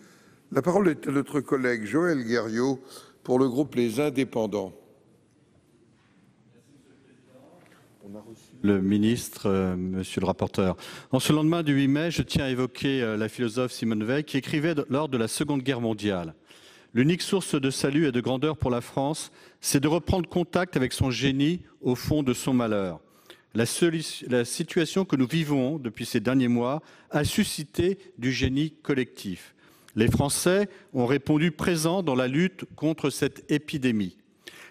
La parole est à notre collègue Joël Guerriau pour le groupe Les Indépendants. Le ministre, monsieur le rapporteur. En ce lendemain du 8 mai, je tiens à évoquer la philosophe Simone Veil qui écrivait lors de la Seconde Guerre mondiale. L'unique source de salut et de grandeur pour la France, c'est de reprendre contact avec son génie au fond de son malheur. La situation que nous vivons depuis ces derniers mois a suscité du génie collectif. Les Français ont répondu présents dans la lutte contre cette épidémie.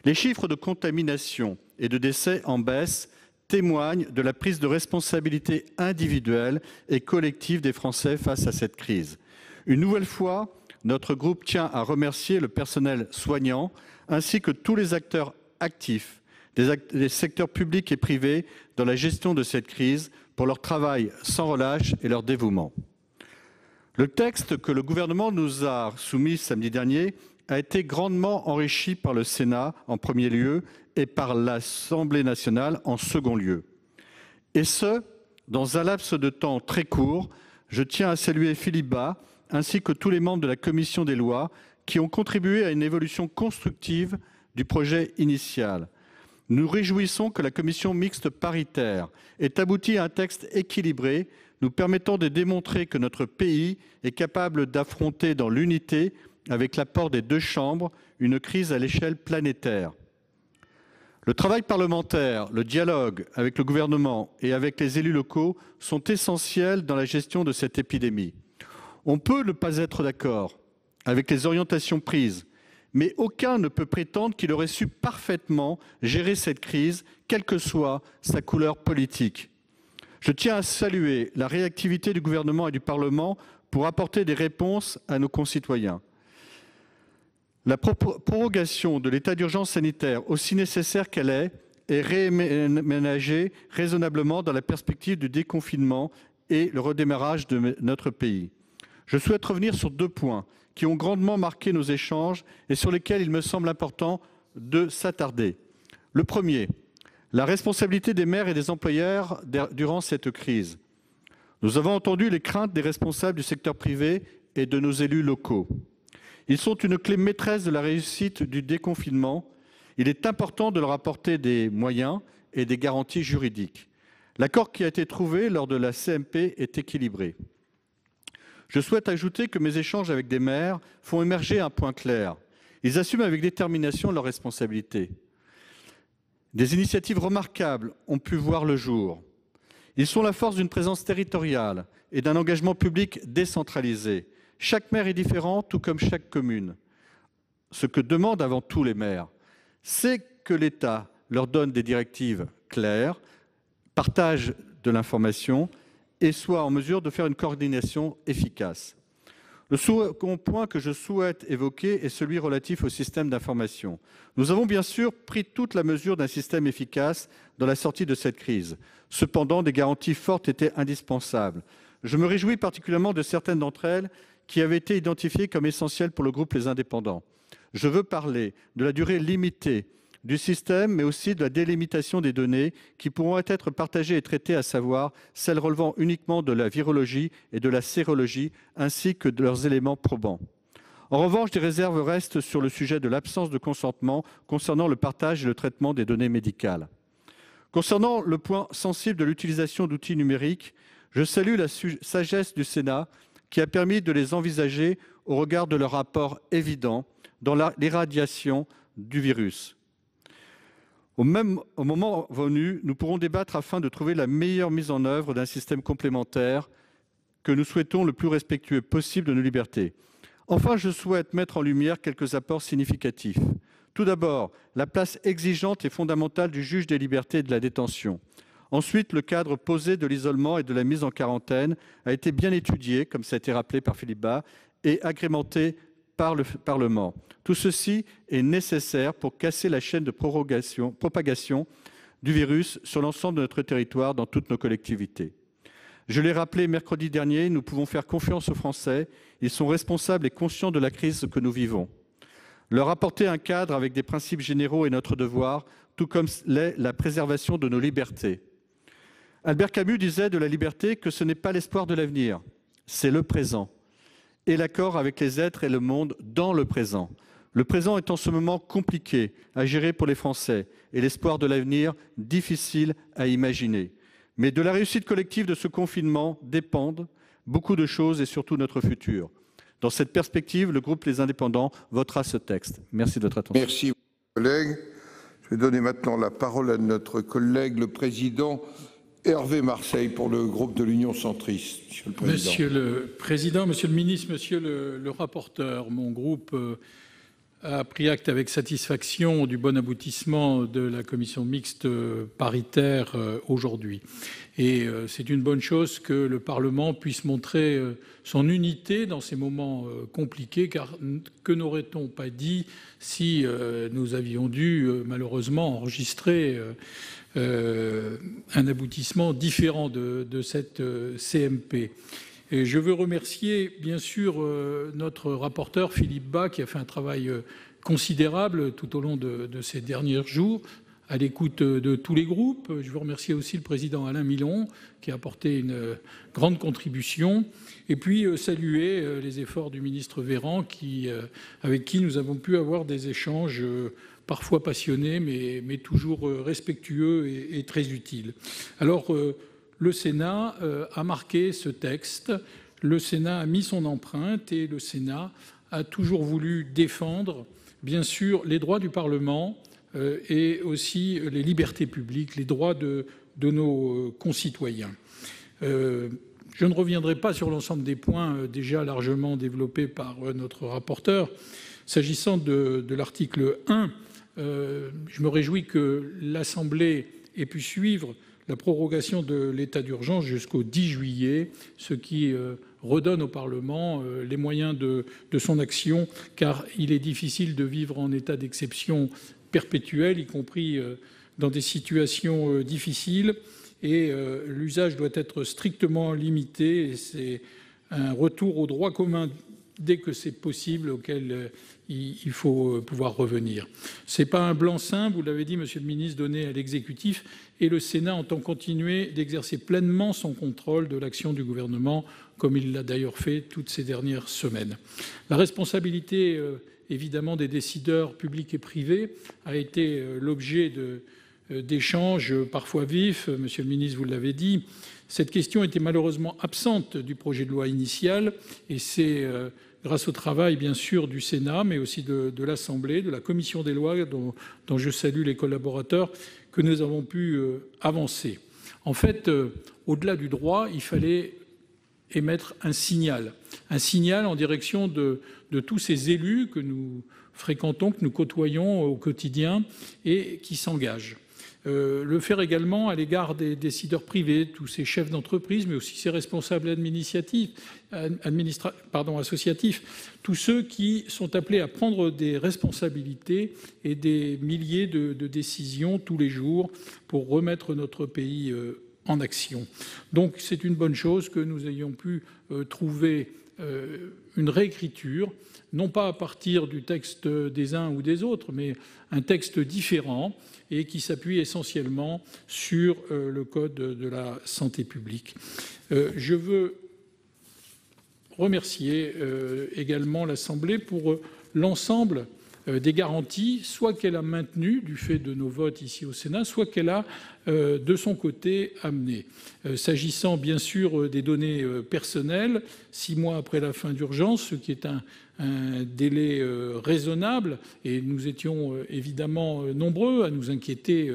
Les chiffres de contamination et de décès en baisse témoignent de la prise de responsabilité individuelle et collective des Français face à cette crise. Une nouvelle fois, notre groupe tient à remercier le personnel soignant ainsi que tous les acteurs actifs des secteurs publics et privés dans la gestion de cette crise pour leur travail sans relâche et leur dévouement. Le texte que le gouvernement nous a soumis samedi dernier a été grandement enrichi par le Sénat en premier lieu et par l'Assemblée nationale en second lieu. Et ce, dans un laps de temps très court. Je tiens à saluer Philippe Bas ainsi que tous les membres de la commission des lois qui ont contribué à une évolution constructive du projet initial. Nous nous réjouissons que la commission mixte paritaire ait abouti à un texte équilibré nous permettant de démontrer que notre pays est capable d'affronter dans l'unité, avec l'apport des 2 chambres, une crise à l'échelle planétaire. Le travail parlementaire, le dialogue avec le gouvernement et avec les élus locaux sont essentiels dans la gestion de cette épidémie. On peut ne pas être d'accord avec les orientations prises, mais aucun ne peut prétendre qu'il aurait su parfaitement gérer cette crise, quelle que soit sa couleur politique. Je tiens à saluer la réactivité du gouvernement et du Parlement pour apporter des réponses à nos concitoyens. La prorogation de l'état d'urgence sanitaire, aussi nécessaire qu'elle est réaménagée raisonnablement dans la perspective du déconfinement et le redémarrage de notre pays. Je souhaite revenir sur 2 points qui ont grandement marqué nos échanges et sur lesquels il me semble important de s'attarder. Le premier, la responsabilité des maires et des employeurs durant cette crise. Nous avons entendu les craintes des responsables du secteur privé et de nos élus locaux. Ils sont une clé maîtresse de la réussite du déconfinement. Il est important de leur apporter des moyens et des garanties juridiques. L'accord qui a été trouvé lors de la CMP est équilibré. Je souhaite ajouter que mes échanges avec des maires font émerger un point clair. Ils assument avec détermination leurs responsabilités. Des initiatives remarquables ont pu voir le jour. Ils sont la force d'une présence territoriale et d'un engagement public décentralisé. Chaque maire est différent, tout comme chaque commune. Ce que demandent avant tout les maires, c'est que l'État leur donne des directives claires, partage de l'information et soit en mesure de faire une coordination efficace. Le second point que je souhaite évoquer est celui relatif au système d'information. Nous avons bien sûr pris toute la mesure d'un système efficace dans la sortie de cette crise. Cependant, des garanties fortes étaient indispensables. Je me réjouis particulièrement de certaines d'entre elles qui avaient été identifiées comme essentielles pour le groupe Les Indépendants. Je veux parler de la durée limitée du système, mais aussi de la délimitation des données qui pourront être partagées et traitées, à savoir celles relevant uniquement de la virologie et de la sérologie, ainsi que de leurs éléments probants. En revanche, des réserves restent sur le sujet de l'absence de consentement concernant le partage et le traitement des données médicales. Concernant le point sensible de l'utilisation d'outils numériques, je salue la sagesse du Sénat qui a permis de les envisager au regard de leur rapport évident dans l'éradication du virus. Au moment venu, nous pourrons débattre afin de trouver la meilleure mise en œuvre d'un système complémentaire que nous souhaitons le plus respectueux possible de nos libertés. Enfin, je souhaite mettre en lumière quelques apports significatifs. Tout d'abord, la place exigeante et fondamentale du juge des libertés et de la détention. Ensuite, le cadre posé de l'isolement et de la mise en quarantaine a été bien étudié, comme ça a été rappelé par Philippe Bas, et agrémenté par le Parlement. Tout ceci est nécessaire pour casser la chaîne de propagation du virus sur l'ensemble de notre territoire, dans toutes nos collectivités. Je l'ai rappelé mercredi dernier, nous pouvons faire confiance aux Français. Ils sont responsables et conscients de la crise que nous vivons. Leur apporter un cadre avec des principes généraux est notre devoir, tout comme l'est la préservation de nos libertés. Albert Camus disait de la liberté que ce n'est pas l'espoir de l'avenir, c'est le présent. Et l'accord avec les êtres et le monde dans le présent. Le présent est en ce moment compliqué à gérer pour les Français et l'espoir de l'avenir difficile à imaginer. Mais de la réussite collective de ce confinement dépendent beaucoup de choses et surtout notre futur. Dans cette perspective, le groupe Les Indépendants votera ce texte. Merci de votre attention. Merci, collègues. Je vais donner maintenant la parole à notre collègue, le président Hervé Marseille, pour le groupe de l'Union centriste. Monsieur le Président, Monsieur le Ministre, Monsieur le rapporteur, mon groupe a pris acte avec satisfaction du bon aboutissement de la commission mixte paritaire aujourd'hui. Et c'est une bonne chose que le Parlement puisse montrer son unité dans ces moments compliqués, car que n'aurait-on pas dit si nous avions dû malheureusement enregistrer un aboutissement différent de cette CMP. Et je veux remercier bien sûr notre rapporteur Philippe Bas qui a fait un travail considérable tout au long de ces derniers jours à l'écoute de tous les groupes. Je veux remercier aussi le président Alain Milon qui a apporté une grande contribution et puis saluer les efforts du ministre Véran avec qui nous avons pu avoir des échanges parfois passionnés mais toujours respectueux et très utiles. Alors le Sénat a marqué ce texte, le Sénat a mis son empreinte et le Sénat a toujours voulu défendre, bien sûr, les droits du Parlement et aussi les libertés publiques, les droits de nos concitoyens. Je ne reviendrai pas sur l'ensemble des points déjà largement développés par notre rapporteur. S'agissant de l'article 1, je me réjouis que l'Assemblée ait pu suivre la prorogation de l'état d'urgence jusqu'au 10 juillet, ce qui redonne au Parlement les moyens de son action, car il est difficile de vivre en état d'exception perpétuel, y compris dans des situations difficiles, et l'usage doit être strictement limité, et c'est un retour au droit commun dès que c'est possible auquel il faut pouvoir revenir. Ce n'est pas un blanc-seing, vous l'avez dit, Monsieur le ministre, donné à l'exécutif, et le Sénat entend continuer d'exercer pleinement son contrôle de l'action du gouvernement, comme il l'a d'ailleurs fait toutes ces dernières semaines. La responsabilité, évidemment, des décideurs publics et privés a été l'objet d'échanges parfois vifs. Monsieur le ministre, vous l'avez dit. Cette question était malheureusement absente du projet de loi initial, et c'est grâce au travail, bien sûr, du Sénat, mais aussi de l'Assemblée, de la commission des lois, dont je salue les collaborateurs, que nous avons pu avancer. En fait, au-delà du droit, il fallait émettre un signal en direction de tous ces élus que nous fréquentons, que nous côtoyons au quotidien et qui s'engagent. Le faire également à l'égard des décideurs privés, tous ces chefs d'entreprise, mais aussi ces responsables associatifs, tous ceux qui sont appelés à prendre des responsabilités et des milliers de décisions tous les jours pour remettre notre pays en action. Donc c'est une bonne chose que nous ayons pu trouver une réécriture, non pas à partir du texte des uns ou des autres, mais un texte différent et qui s'appuie essentiellement sur le Code de la santé publique. Je veux remercier également l'Assemblée pour l'ensemble des garanties, soit qu'elle a maintenues du fait de nos votes ici au Sénat, soit qu'elle a de son côté amené. S'agissant bien sûr des données personnelles, 6 mois après la fin d'urgence, ce qui est un délai raisonnable, et nous étions évidemment nombreux à nous inquiéter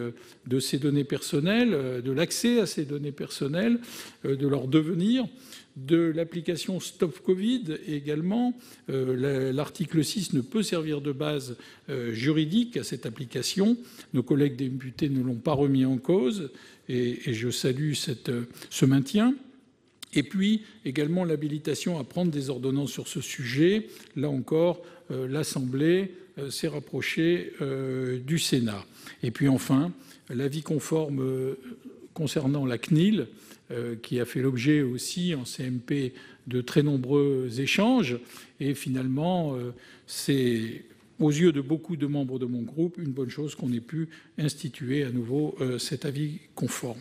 de ces données personnelles, de l'accès à ces données personnelles, de leur devenir, de l'application Stop Covid également. L'article 6 ne peut servir de base juridique à cette application. Nos collègues députés ne l'ont pas remis en cause et je salue ce maintien. Et puis également l'habilitation à prendre des ordonnances sur ce sujet. Là encore, l'Assemblée s'est rapprochée du Sénat. Et puis enfin, l'avis conforme concernant la CNIL, qui a fait l'objet aussi en CMP de très nombreux échanges. Et finalement, c'est, aux yeux de beaucoup de membres de mon groupe, une bonne chose qu'on ait pu instituer à nouveau cet avis conforme.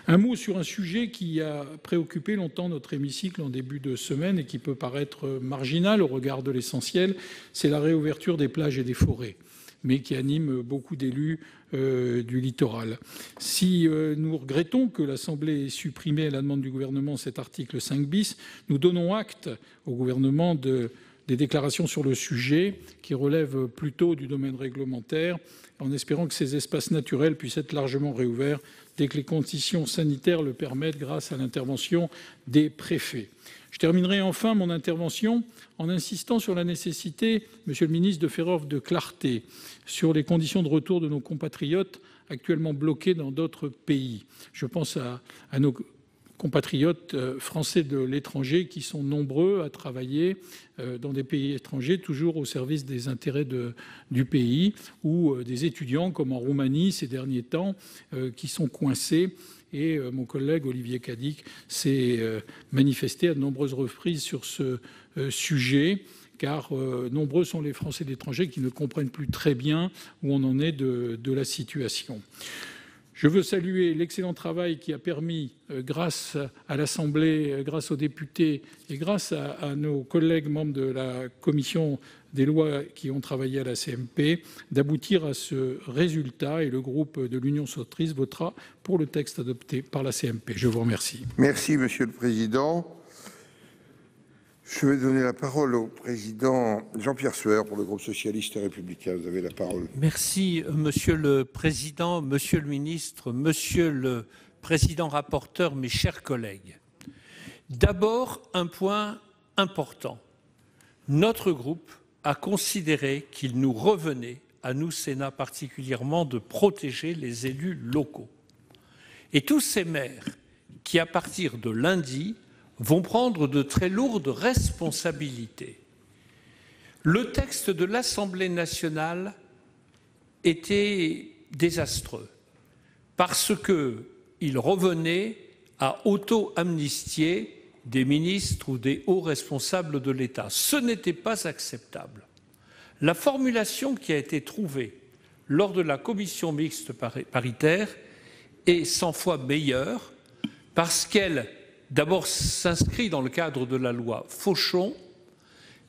Un mot sur un sujet qui a préoccupé longtemps notre hémicycle en début de semaine et qui peut paraître marginal au regard de l'essentiel, c'est la réouverture des plages et des forêts, mais qui anime beaucoup d'élus du littoral. Si nous regrettons que l'Assemblée ait supprimé à la demande du gouvernement cet article 5 bis, nous donnons acte au gouvernement des déclarations sur le sujet qui relèvent plutôt du domaine réglementaire, en espérant que ces espaces naturels puissent être largement réouverts dès que les conditions sanitaires le permettent grâce à l'intervention des préfets. Je terminerai enfin mon intervention en insistant sur la nécessité, Monsieur le ministre, de faire œuvre de clarté sur les conditions de retour de nos compatriotes actuellement bloqués dans d'autres pays. Je pense à nos compatriotes français de l'étranger qui sont nombreux à travailler dans des pays étrangers, toujours au service des intérêts du pays, ou des étudiants comme en Roumanie ces derniers temps qui sont coincés. Et mon collègue Olivier Cadic s'est manifesté à de nombreuses reprises sur ce sujet, car nombreux sont les Français de l'étranger qui ne comprennent plus très bien où on en est de la situation. Je veux saluer l'excellent travail qui a permis, grâce à l'Assemblée, grâce aux députés et grâce à nos collègues membres de la commission des lois qui ont travaillé à la CMP, d'aboutir à ce résultat. Et le groupe de l'Union centriste votera pour le texte adopté par la CMP. Je vous remercie. Merci, Monsieur le Président. Je vais donner la parole au président Jean-Pierre Sueur pour le groupe socialiste et républicain. Vous avez la parole. Merci, Monsieur le Président, Monsieur le Ministre, Monsieur le Président rapporteur, mes chers collègues. D'abord, un point important. Notre groupe a considéré qu'il nous revenait, à nous, Sénat particulièrement, de protéger les élus locaux. Et tous ces maires qui, à partir de lundi, vont prendre de très lourdes responsabilités. Le texte de l'Assemblée nationale était désastreux parce qu'il revenait à auto-amnistier des ministres ou des hauts responsables de l'État. Ce n'était pas acceptable. La formulation qui a été trouvée lors de la commission mixte paritaire est 100 fois meilleure parce qu'elle, d'abord, s'inscrit dans le cadre de la loi Fauchon,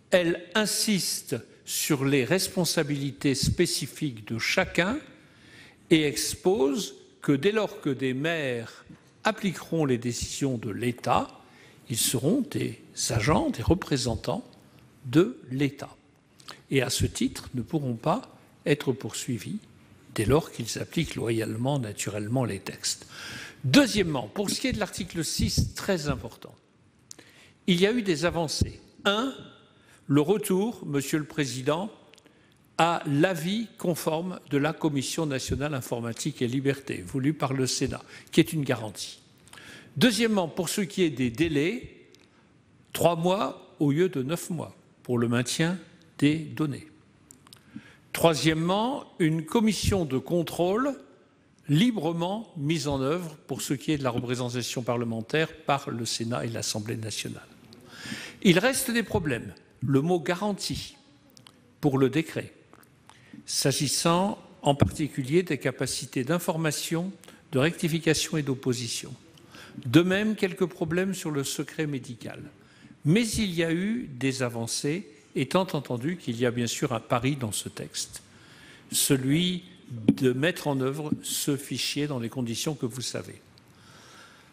elle insiste sur les responsabilités spécifiques de chacun et expose que dès lors que des maires appliqueront les décisions de l'État, ils seront des agents, des représentants de l'État. Et à ce titre, ne pourront pas être poursuivis dès lors qu'ils appliquent loyalement, naturellement, les textes. Deuxièmement, pour ce qui est de l'article 6, très important, il y a eu des avancées. Le retour, Monsieur le Président, à l'avis conforme de la Commission nationale informatique et liberté, voulu par le Sénat, qui est une garantie. Deuxièmement, pour ce qui est des délais, 3 mois au lieu de 9 mois pour le maintien des données. Troisièmement, une commission de contrôle librement mise en œuvre pour ce qui est de la représentation parlementaire par le Sénat et l'Assemblée nationale. Il reste des problèmes. Le mot « garantie » pour le décret, s'agissant en particulier des capacités d'information, de rectification et d'opposition. De même, quelques problèmes sur le secret médical. Mais il y a eu des avancées, étant entendu qu'il y a bien sûr un pari dans ce texte, celui de mettre en œuvre ce fichier dans les conditions que vous savez.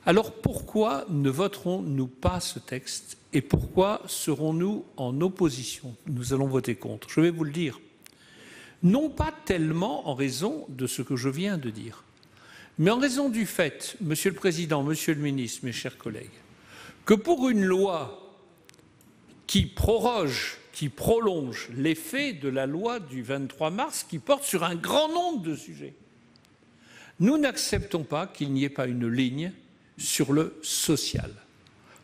Alors pourquoi ne voterons-nous pas ce texte et pourquoi serons-nous en opposition? Nous allons voter contre. Je vais vous le dire. Non pas tellement en raison de ce que je viens de dire, mais en raison du fait, Monsieur le Président, Monsieur le Ministre, mes chers collègues, que pour une loi qui proroge, qui prolonge l'effet de la loi du 23 mars, qui porte sur un grand nombre de sujets, nous n'acceptons pas qu'il n'y ait pas une ligne sur le social.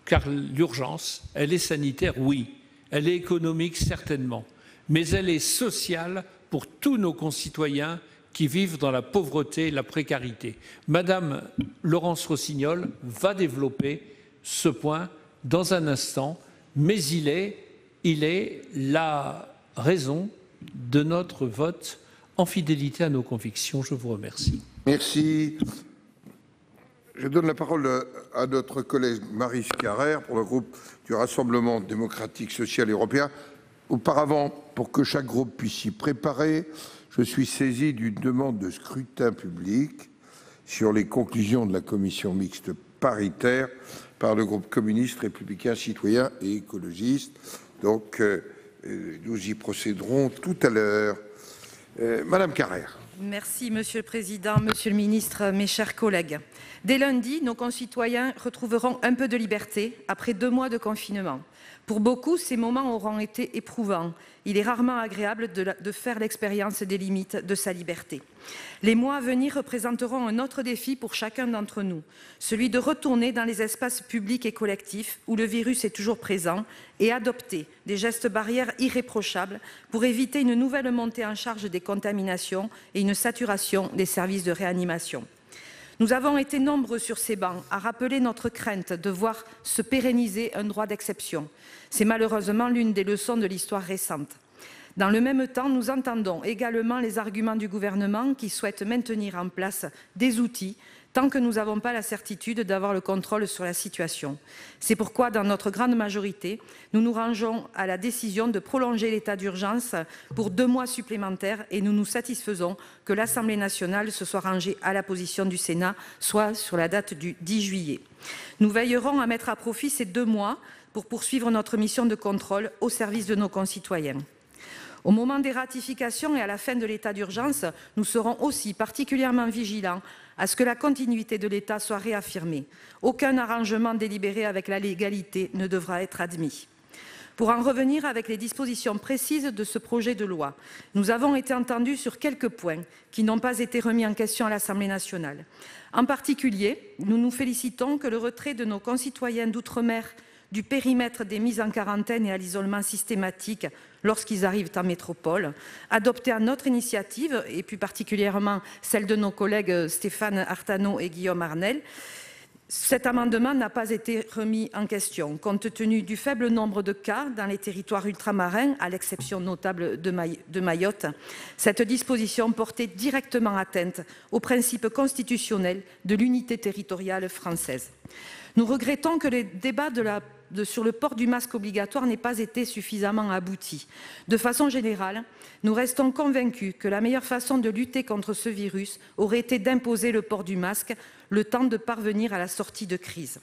Car l'urgence, elle est sanitaire, oui, elle est économique, certainement, mais elle est sociale pour tous nos concitoyens qui vivent dans la pauvreté et la précarité. Madame Laurence Rossignol va développer ce point dans un instant, mais il est la raison de notre vote en fidélité à nos convictions. Je vous remercie. Merci. Je donne la parole à notre collègue Maryse Carrère pour le groupe du Rassemblement démocratique social européen. Auparavant, pour que chaque groupe puisse s'y préparer, je suis saisi d'une demande de scrutin public sur les conclusions de la commission mixte paritaire par le groupe communiste, républicain, citoyen et écologiste. Donc, nous y procéderons tout à l'heure. Madame Carrère. Merci, Monsieur le Président, Monsieur le Ministre, mes chers collègues. Dès lundi, nos concitoyens retrouveront un peu de liberté après 2 mois de confinement. Pour beaucoup, ces moments auront été éprouvants. Il est rarement agréable de faire l'expérience des limites de sa liberté. Les mois à venir représenteront un autre défi pour chacun d'entre nous, celui de retourner dans les espaces publics et collectifs où le virus est toujours présent et adopter des gestes barrières irréprochables pour éviter une nouvelle montée en charge des contaminations et une saturation des services de réanimation. Nous avons été nombreux sur ces bancs à rappeler notre crainte de voir se pérenniser un droit d'exception. C'est malheureusement l'une des leçons de l'histoire récente. Dans le même temps, nous entendons également les arguments du gouvernement qui souhaite maintenir en place des outils tant que nous n'avons pas la certitude d'avoir le contrôle sur la situation. C'est pourquoi, dans notre grande majorité, nous nous rangeons à la décision de prolonger l'état d'urgence pour 2 mois supplémentaires et nous nous satisfaisons que l'Assemblée nationale se soit rangée à la position du Sénat, soit sur la date du 10 juillet. Nous veillerons à mettre à profit ces 2 mois pour poursuivre notre mission de contrôle au service de nos concitoyens. Au moment des ratifications et à la fin de l'état d'urgence, nous serons aussi particulièrement vigilants à ce que la continuité de l'État soit réaffirmée. Aucun arrangement délibéré avec la légalité ne devra être admis. Pour en revenir avec les dispositions précises de ce projet de loi, nous avons été entendus sur quelques points qui n'ont pas été remis en question à l'Assemblée nationale. En particulier, nous nous félicitons que le retrait de nos concitoyens d'outre-mer du périmètre des mises en quarantaine et à l'isolement systématique lorsqu'ils arrivent en métropole, adopté à notre initiative, et plus particulièrement celle de nos collègues Stéphane Artano et Guillaume Arnell. Cet amendement n'a pas été remis en question, compte tenu du faible nombre de cas dans les territoires ultramarins, à l'exception notable de Mayotte. Cette disposition portait directement atteinte au principe constitutionnel de l'unité territoriale française. Nous regrettons que les débats sur le port du masque obligatoire n'aient pas été suffisamment aboutis. De façon générale, nous restons convaincus que la meilleure façon de lutter contre ce virus aurait été d'imposer le port du masque, le temps de parvenir à la sortie de crise.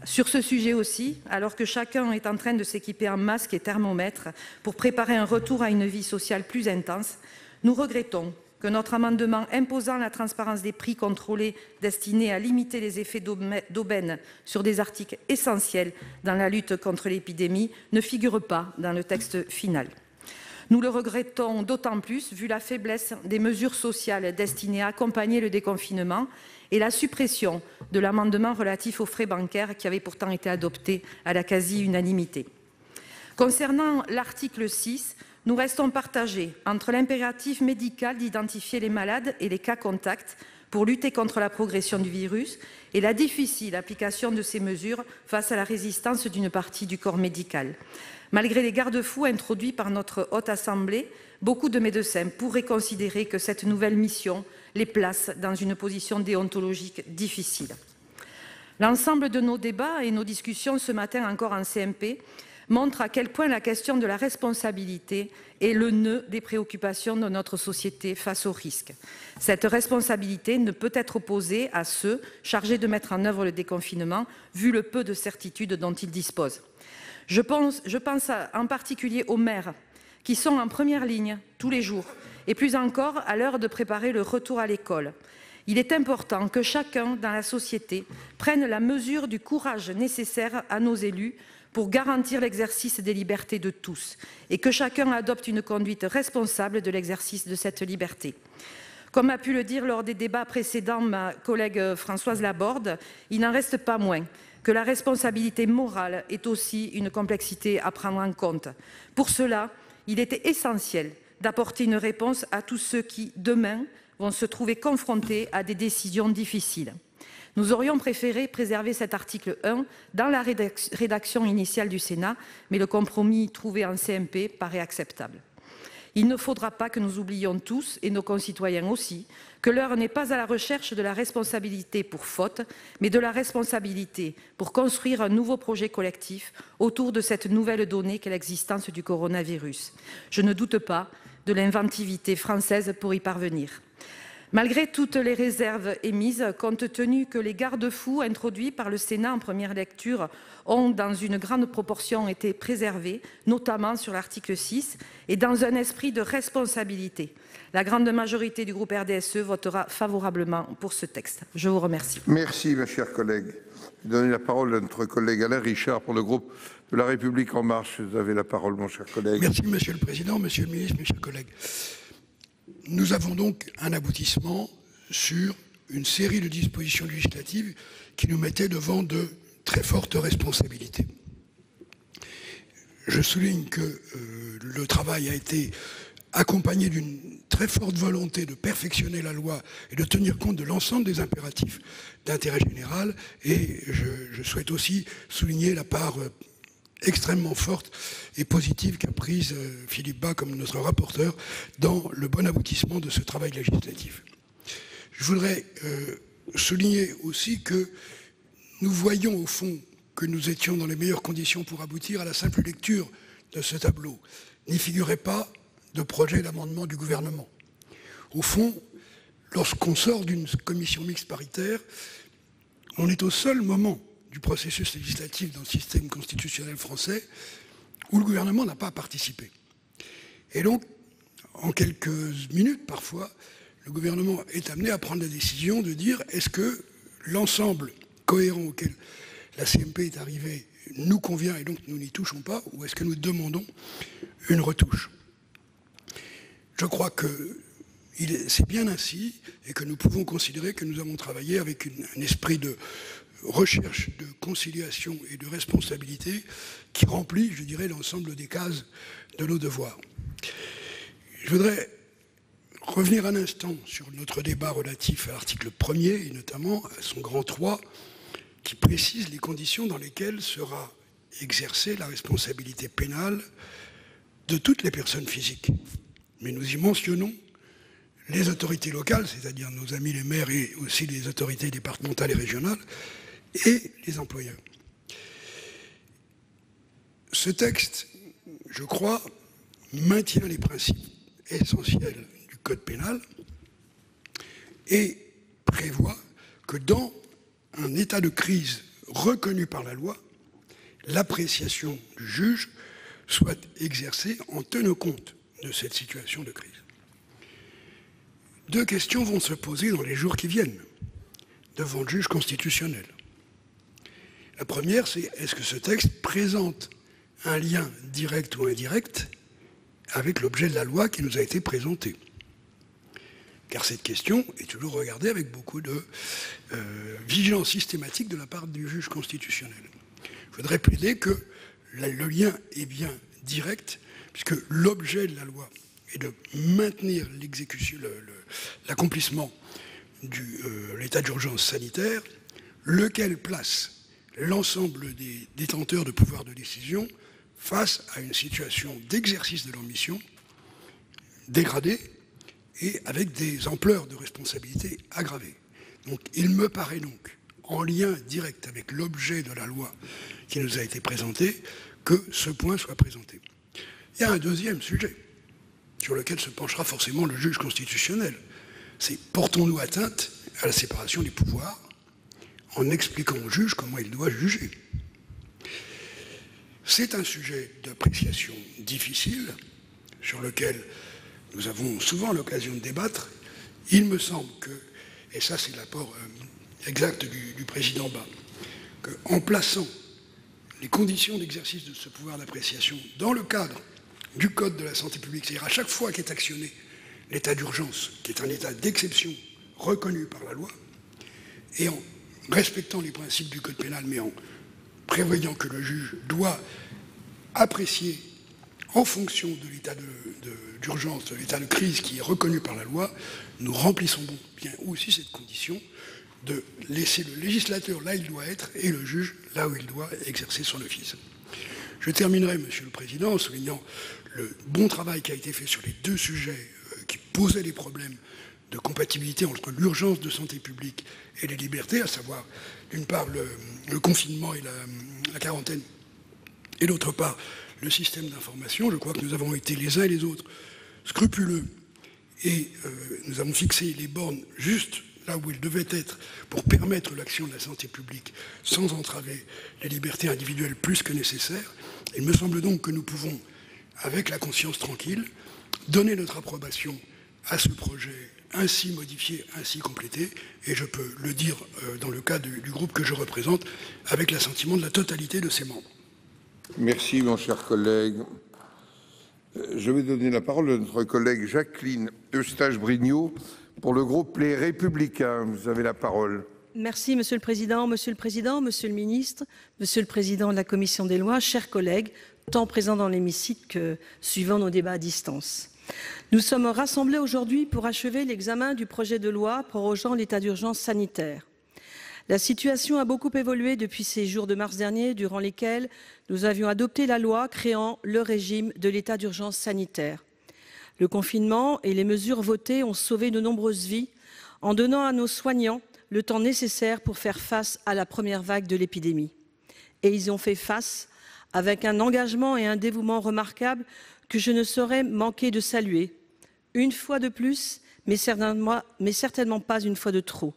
Sur ce sujet aussi, alors que chacun est en train de s'équiper en masque et thermomètre pour préparer un retour à une vie sociale plus intense, nous regrettons que notre amendement imposant la transparence des prix contrôlés destiné à limiter les effets d'aubaine sur des articles essentiels dans la lutte contre l'épidémie ne figure pas dans le texte final. Nous le regrettons d'autant plus vu la faiblesse des mesures sociales destinées à accompagner le déconfinement et la suppression de l'amendement relatif aux frais bancaires qui avait pourtant été adopté à la quasi-unanimité. Concernant l'article 6, nous restons partagés entre l'impératif médical d'identifier les malades et les cas contacts pour lutter contre la progression du virus et la difficile application de ces mesures face à la résistance d'une partie du corps médical. Malgré les garde-fous introduits par notre Haute Assemblée, beaucoup de médecins pourraient considérer que cette nouvelle mission les place dans une position déontologique difficile. L'ensemble de nos débats et nos discussions ce matin encore en CMP montre à quel point la question de la responsabilité est le nœud des préoccupations de notre société face au risque. Cette responsabilité ne peut être opposée à ceux chargés de mettre en œuvre le déconfinement, vu le peu de certitudes dont ils disposent. Je pense en particulier aux maires, qui sont en première ligne tous les jours, et plus encore à l'heure de préparer le retour à l'école. Il est important que chacun dans la société prenne la mesure du courage nécessaire à nos élus pour garantir l'exercice des libertés de tous et que chacun adopte une conduite responsable de l'exercice de cette liberté. Comme a pu le dire lors des débats précédents ma collègue Françoise Laborde, il n'en reste pas moins que la responsabilité morale est aussi une complexité à prendre en compte. Pour cela, il était essentiel d'apporter une réponse à tous ceux qui, demain, vont se trouver confrontés à des décisions difficiles. Nous aurions préféré préserver cet article 1 dans la rédaction initiale du Sénat, mais le compromis trouvé en CMP paraît acceptable. Il ne faudra pas que nous oublions tous, et nos concitoyens aussi, que l'heure n'est pas à la recherche de la responsabilité pour faute, mais de la responsabilité pour construire un nouveau projet collectif autour de cette nouvelle donnée qu'est l'existence du coronavirus. Je ne doute pas de l'inventivité française pour y parvenir. Malgré toutes les réserves émises, compte tenu que les garde-fous introduits par le Sénat en première lecture ont dans une grande proportion été préservés, notamment sur l'article 6, et dans un esprit de responsabilité, la grande majorité du groupe RDSE votera favorablement pour ce texte. Je vous remercie. Merci, ma chère collègue. Je vais donner la parole à notre collègue Alain Richard pour le groupe de La République En Marche. Vous avez la parole, mon cher collègue. Merci, Monsieur le Président, Monsieur le Ministre, mes chers collègues. Nous avons donc un aboutissement sur une série de dispositions législatives qui nous mettaient devant de très fortes responsabilités. Je souligne que le travail a été accompagné d'une très forte volonté de perfectionner la loi et de tenir compte de l'ensemble des impératifs d'intérêt général. Et je souhaite aussi souligner la part extrêmement forte et positive qu'a prise Philippe Bas comme notre rapporteur dans le bon aboutissement de ce travail législatif. Je voudrais souligner aussi que nous voyons au fond que nous étions dans les meilleures conditions pour aboutir à la simple lecture de ce tableau. N'y figurait pas de projet d'amendement du gouvernement. Au fond, lorsqu'on sort d'une commission mixte paritaire, on est au seul moment du processus législatif dans le système constitutionnel français où le gouvernement n'a pas participé. Et donc, en quelques minutes parfois, le gouvernement est amené à prendre la décision de dire est-ce que l'ensemble cohérent auquel la CMP est arrivée nous convient et donc nous n'y touchons pas, ou est-ce que nous demandons une retouche? Je crois que c'est bien ainsi et que nous pouvons considérer que nous avons travaillé avec un esprit de recherche, de conciliation et de responsabilité qui remplit, je dirais, l'ensemble des cases de nos devoirs. Je voudrais revenir un instant sur notre débat relatif à l'article 1er et notamment à son grand 3 qui précise les conditions dans lesquelles sera exercée la responsabilité pénale de toutes les personnes physiques. Mais nous y mentionnons les autorités locales, c'est-à-dire nos amis les maires et aussi les autorités départementales et régionales, et les employeurs. Ce texte, je crois, maintient les principes essentiels du Code pénal et prévoit que dans un état de crise reconnu par la loi, l'appréciation du juge soit exercée en tenant compte de cette situation de crise. Deux questions vont se poser dans les jours qui viennent devant le juge constitutionnel. La première, c'est est-ce que ce texte présente un lien direct ou indirect avec l'objet de la loi qui nous a été présenté? Car cette question est toujours regardée avec beaucoup de vigilance systématique de la part du juge constitutionnel. Je voudrais plaider que le lien est bien direct, puisque l'objet de la loi est de maintenir l'exécution, l'accomplissement de l'état d'urgence sanitaire, lequel place l'ensemble des détenteurs de pouvoir de décision face à une situation d'exercice de leur mission dégradée et avec des ampleurs de responsabilité aggravées. Donc, il me paraît donc, en lien direct avec l'objet de la loi qui nous a été présentée, que ce point soit présenté. Il y a un deuxième sujet sur lequel se penchera forcément le juge constitutionnel. C'est portons-nous atteinte à la séparation des pouvoirs en expliquant au juge comment il doit juger. C'est un sujet d'appréciation difficile sur lequel nous avons souvent l'occasion de débattre. Il me semble que, et ça c'est l'apport exact du président Bas, qu'en plaçant les conditions d'exercice de ce pouvoir d'appréciation dans le cadre du Code de la santé publique, c'est-à-dire à chaque fois qu'est actionné l'état d'urgence, qui est un état d'exception reconnu par la loi, et en respectant les principes du Code pénal, mais en prévoyant que le juge doit apprécier en fonction de l'état d'urgence, de l'état de crise qui est reconnu par la loi, nous remplissons bien aussi cette condition de laisser le législateur là où il doit être et le juge là où il doit exercer son office. Je terminerai, Monsieur le Président, en soulignant le bon travail qui a été fait sur les deux sujets qui posaient les problèmes de compatibilité entre l'urgence de santé publique et les libertés, à savoir, d'une part, le confinement et la quarantaine, et d'autre part, le système d'information. Je crois que nous avons été les uns et les autres scrupuleux et nous avons fixé les bornes justes là où ils devaient être pour permettre l'action de la santé publique sans entraver les libertés individuelles plus que nécessaires. Il me semble donc que nous pouvons, avec la conscience tranquille, donner notre approbation à ce projet ainsi modifié, ainsi complété, et je peux le dire dans le cas du groupe que je représente, avec l'assentiment de la totalité de ses membres. Merci, mon cher collègue. Je vais donner la parole à notre collègue Jacqueline Eustache-Brinio pour le groupe Les Républicains. Vous avez la parole. Merci, Monsieur le Président. Monsieur le Président, Monsieur le Ministre, Monsieur le Président de la Commission des lois, chers collègues, tant présents dans l'hémicycle que suivant nos débats à distance. Nous sommes rassemblés aujourd'hui pour achever l'examen du projet de loi prorogeant l'état d'urgence sanitaire. La situation a beaucoup évolué depuis ces jours de mars dernier, durant lesquels nous avions adopté la loi créant le régime de l'état d'urgence sanitaire. Le confinement et les mesures votées ont sauvé de nombreuses vies en donnant à nos soignants le temps nécessaire pour faire face à la première vague de l'épidémie. Et ils ont fait face avec un engagement et un dévouement remarquables que je ne saurais manquer de saluer. Une fois de plus, mais certainement pas une fois de trop.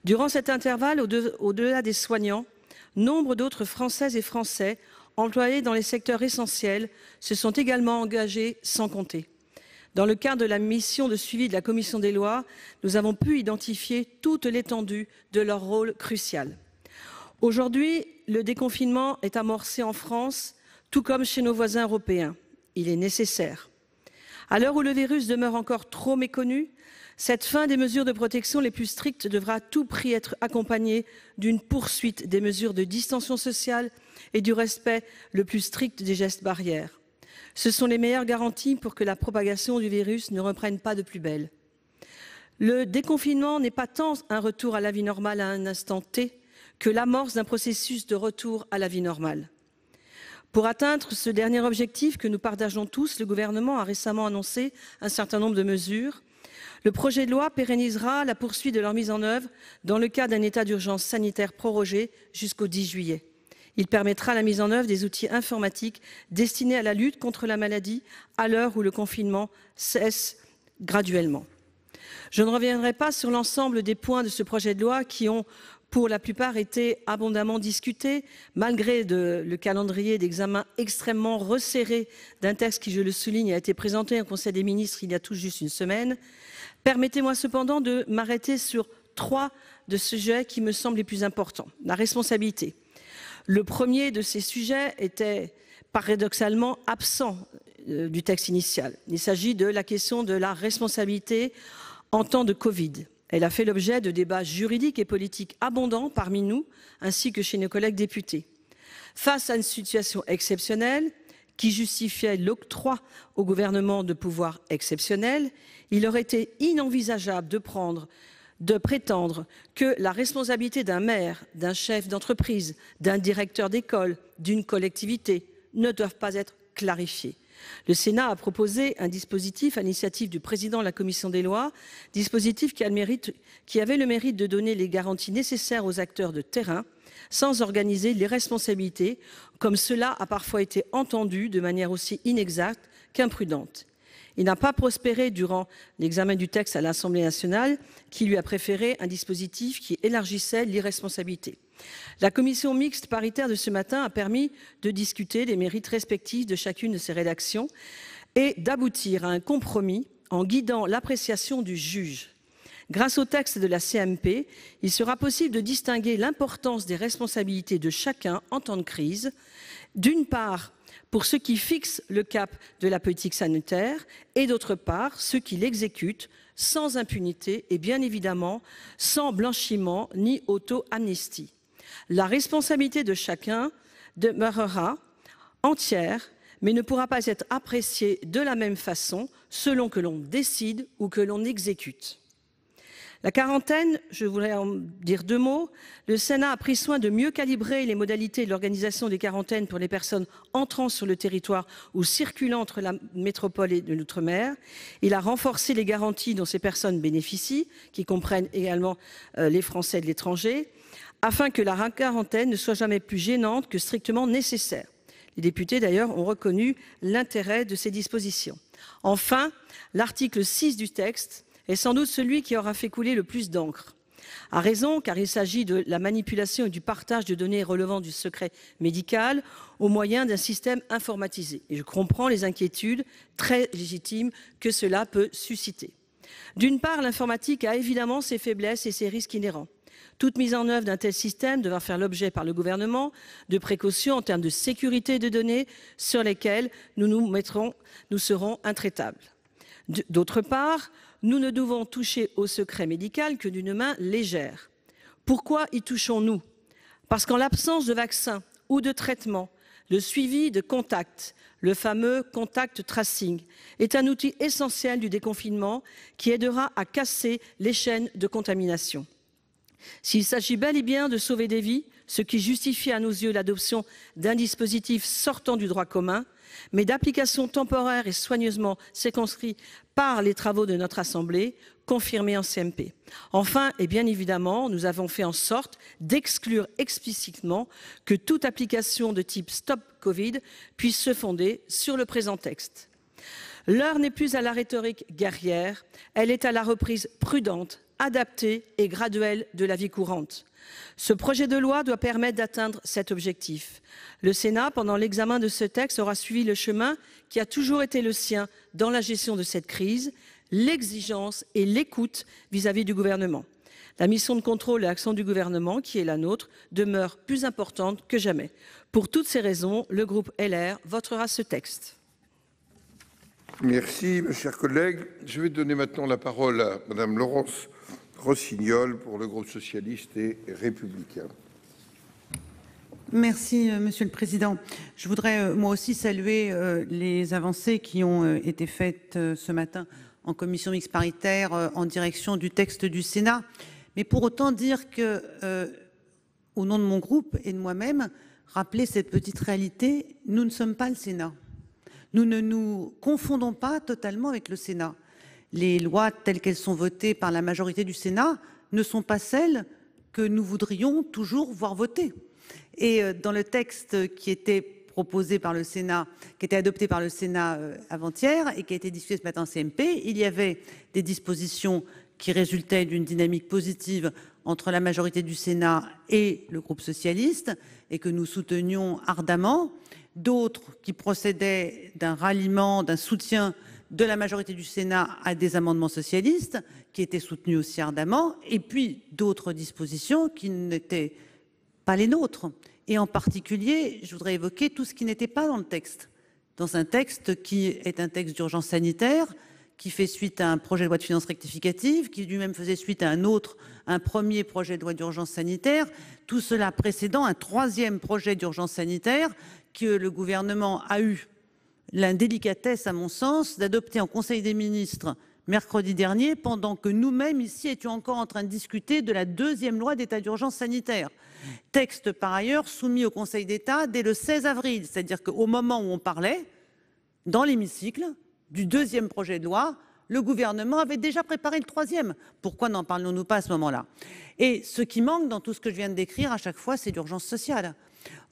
Durant cet intervalle, au-delà des soignants, nombre d'autres Françaises et Français employés dans les secteurs essentiels se sont également engagés sans compter. Dans le cadre de la mission de suivi de la Commission des lois, nous avons pu identifier toute l'étendue de leur rôle crucial. Aujourd'hui, le déconfinement est amorcé en France, tout comme chez nos voisins européens. Il est nécessaire. À l'heure où le virus demeure encore trop méconnu, cette fin des mesures de protection les plus strictes devra à tout prix être accompagnée d'une poursuite des mesures de distanciation sociale et du respect le plus strict des gestes barrières. Ce sont les meilleures garanties pour que la propagation du virus ne reprenne pas de plus belle. Le déconfinement n'est pas tant un retour à la vie normale à un instant T que l'amorce d'un processus de retour à la vie normale. Pour atteindre ce dernier objectif que nous partageons tous, le gouvernement a récemment annoncé un certain nombre de mesures. Le projet de loi pérennisera la poursuite de leur mise en œuvre dans le cadre d'un état d'urgence sanitaire prorogé jusqu'au 10 juillet. Il permettra la mise en œuvre des outils informatiques destinés à la lutte contre la maladie à l'heure où le confinement cesse graduellement. Je ne reviendrai pas sur l'ensemble des points de ce projet de loi qui ont pour la plupart été abondamment discutés, malgré le calendrier d'examen extrêmement resserré d'un texte qui, je le souligne, a été présenté au Conseil des ministres il y a tout juste une semaine. Permettez-moi cependant de m'arrêter sur 3 de sujets qui me semblent les plus importants. La responsabilité. Le premier de ces sujets était paradoxalement absent du texte initial. Il s'agit de la question de la responsabilité en temps de Covid. Elle a fait l'objet de débats juridiques et politiques abondants parmi nous, ainsi que chez nos collègues députés. Face à une situation exceptionnelle qui justifiait l'octroi au gouvernement de pouvoirs exceptionnels, il aurait été inenvisageable de prétendre que la responsabilité d'un maire, d'un chef d'entreprise, d'un directeur d'école, d'une collectivité ne doivent pas être clarifiées. Le Sénat a proposé un dispositif à l'initiative du président de la Commission des lois, dispositif qui avait le mérite de donner les garanties nécessaires aux acteurs de terrain sans organiser les responsabilités, comme cela a parfois été entendu de manière aussi inexacte qu'imprudente. Il n'a pas prospéré durant l'examen du texte à l'Assemblée nationale, qui lui a préféré un dispositif qui élargissait l'irresponsabilité. La commission mixte paritaire de ce matin a permis de discuter des mérites respectifs de chacune de ces rédactions et d'aboutir à un compromis en guidant l'appréciation du juge. Grâce au texte de la CMP, il sera possible de distinguer l'importance des responsabilités de chacun en temps de crise, d'une part pour ceux qui fixent le cap de la politique sanitaire et d'autre part ceux qui l'exécutent sans impunité et bien évidemment sans blanchiment ni auto-amnistie. La responsabilité de chacun demeurera entière, mais ne pourra pas être appréciée de la même façon selon que l'on décide ou que l'on exécute. La quarantaine, je voudrais en dire 2 mots. Le Sénat a pris soin de mieux calibrer les modalités de l'organisation des quarantaines pour les personnes entrant sur le territoire ou circulant entre la métropole et l'outre-mer. Il a renforcé les garanties dont ces personnes bénéficient, qui comprennent également les Français de l'étranger, afin que la quarantaine ne soit jamais plus gênante que strictement nécessaire. Les députés, d'ailleurs, ont reconnu l'intérêt de ces dispositions. Enfin, l'article 6 du texte est sans doute celui qui aura fait couler le plus d'encre. À raison, car il s'agit de la manipulation et du partage de données relevant du secret médical au moyen d'un système informatisé. Et je comprends les inquiétudes très légitimes que cela peut susciter. D'une part, l'informatique a évidemment ses faiblesses et ses risques inhérents. Toute mise en œuvre d'un tel système devra faire l'objet par le gouvernement de précautions en termes de sécurité de données sur lesquelles nous serons intraitables. D'autre part, nous ne devons toucher au secret médical que d'une main légère. Pourquoi y touchons-nous? Parce qu'en l'absence de vaccin ou de traitement, le suivi de contact, le fameux contact tracing, est un outil essentiel du déconfinement qui aidera à casser les chaînes de contamination. S'il s'agit bel et bien de sauver des vies, ce qui justifie à nos yeux l'adoption d'un dispositif sortant du droit commun, mais d'application temporaire et soigneusement circonscrit par les travaux de notre Assemblée, confirmés en CMP. Enfin, et bien évidemment, nous avons fait en sorte d'exclure explicitement que toute application de type Stop Covid puisse se fonder sur le présent texte. L'heure n'est plus à la rhétorique guerrière, elle est à la reprise prudente, adaptée et graduelle de la vie courante. Ce projet de loi doit permettre d'atteindre cet objectif. Le Sénat, pendant l'examen de ce texte, aura suivi le chemin qui a toujours été le sien dans la gestion de cette crise, l'exigence et l'écoute vis-à-vis du gouvernement. La mission de contrôle et l'action du gouvernement, qui est la nôtre, demeure plus importante que jamais. Pour toutes ces raisons, le groupe LR votera ce texte. Merci, mes chers collègues. Je vais donner maintenant la parole à Madame Laurence Rossignol pour le groupe socialiste et républicain. Merci, Monsieur le Président. Je voudrais moi aussi saluer les avancées qui ont été faites ce matin en commission mixte paritaire en direction du texte du Sénat. Mais pour autant dire que, au nom de mon groupe et de moi-même, rappeler cette petite réalité, nous ne sommes pas le Sénat. Nous ne nous confondons pas totalement avec le Sénat. Les lois telles qu'elles sont votées par la majorité du Sénat ne sont pas celles que nous voudrions toujours voir votées. Et dans le texte qui était proposé par le Sénat, qui était adopté par le Sénat avant-hier et qui a été discuté ce matin en CMP, il y avait des dispositions qui résultaient d'une dynamique positive entre la majorité du Sénat et le groupe socialiste et que nous soutenions ardemment, d'autres qui procédaient d'un ralliement, d'un soutien de la majorité du Sénat à des amendements socialistes qui étaient soutenus aussi ardemment, et puis d'autres dispositions qui n'étaient pas les nôtres. Et en particulier, je voudrais évoquer tout ce qui n'était pas dans le texte. Dans un texte qui est un texte d'urgence sanitaire, qui fait suite à un projet de loi de finances rectificative, qui lui-même faisait suite à un premier projet de loi d'urgence sanitaire, tout cela précédant un troisième projet d'urgence sanitaire que le gouvernement a eu l'indélicatesse, à mon sens, d'adopter en Conseil des ministres mercredi dernier, pendant que nous-mêmes, ici, étions encore en train de discuter de la deuxième loi d'état d'urgence sanitaire. Texte, par ailleurs, soumis au Conseil d'État dès le 16 avril, c'est-à-dire qu'au moment où on parlait, dans l'hémicycle, du deuxième projet de loi, le gouvernement avait déjà préparé le troisième. Pourquoi n'en parlons-nous pas à ce moment-là? Et ce qui manque dans tout ce que je viens de décrire à chaque fois, c'est l'urgence sociale.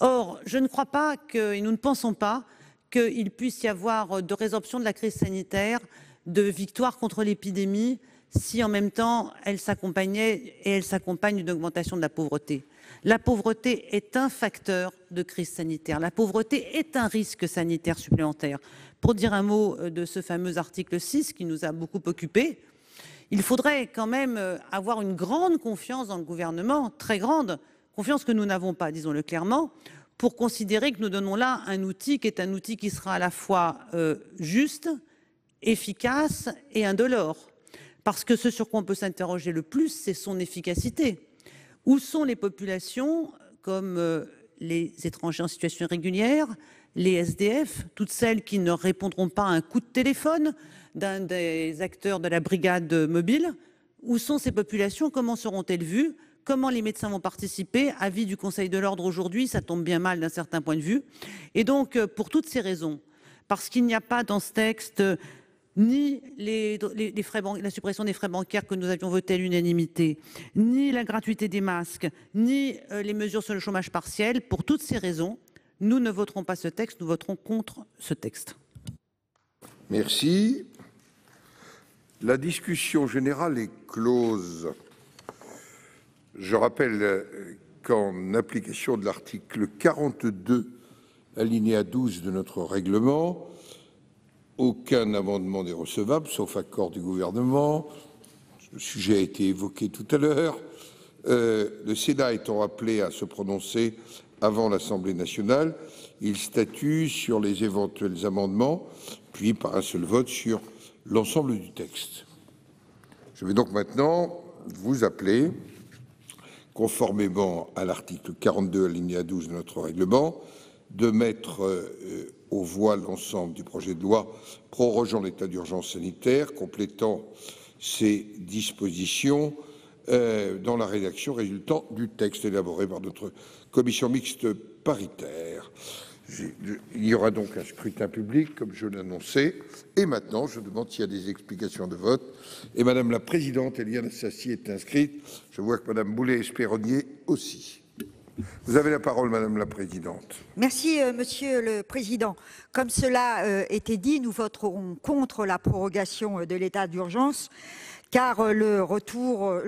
Or, je ne crois pas et nous ne pensons pas qu'il puisse y avoir de résorption de la crise sanitaire, de victoire contre l'épidémie, si en même temps elle s'accompagnait et elle s'accompagne d'une augmentation de la pauvreté. La pauvreté est un facteur de crise sanitaire. La pauvreté est un risque sanitaire supplémentaire. Pour dire un mot de ce fameux article 6 qui nous a beaucoup occupés, il faudrait quand même avoir une grande confiance dans le gouvernement, très grande, confiance que nous n'avons pas, disons-le clairement, pour considérer que nous donnons là un outil qui est un outil qui sera à la fois juste, efficace et indolore. Parce que ce sur quoi on peut s'interroger le plus, c'est son efficacité. Où sont les populations comme les étrangers en situation irrégulière, les SDF, toutes celles qui ne répondront pas à un coup de téléphone d'un des acteurs de la brigade mobile? Où sont ces populations? Comment seront-elles vues? Comment les médecins vont participer? Avis du Conseil de l'ordre aujourd'hui, ça tombe bien mal d'un certain point de vue. Et donc, pour toutes ces raisons, parce qu'il n'y a pas dans ce texte ni la suppression des frais bancaires que nous avions votés à l'unanimité, ni la gratuité des masques, ni les mesures sur le chômage partiel, pour toutes ces raisons, nous ne voterons pas ce texte, nous voterons contre ce texte. Merci. La discussion générale est close. Je rappelle qu'en application de l'article 42, alinéa 12 de notre règlement, aucun amendement n'est recevable, sauf accord du gouvernement. Le sujet a été évoqué tout à l'heure. Le Sénat étant appelé à se prononcer avant l'Assemblée nationale, il statue sur les éventuels amendements, puis par un seul vote sur l'ensemble du texte. Je vais donc maintenant vous appeler, conformément à l'article 42 alinéa 12 de notre règlement, de mettre aux voix l'ensemble du projet de loi prorogeant l'état d'urgence sanitaire, complétant ces dispositions dans la rédaction résultant du texte élaboré par notre commission mixte paritaire. Il y aura donc un scrutin public, comme je l'annonçais. Et maintenant, je demande s'il y a des explications de vote. Et Madame la Présidente, Éliane Assassi, est inscrite. Je vois que Madame Boulay-Espéronnier aussi. Vous avez la parole, Madame la Présidente. Merci, Monsieur le Président. Comme cela était dit, nous voterons contre la prorogation de l'état d'urgence, car le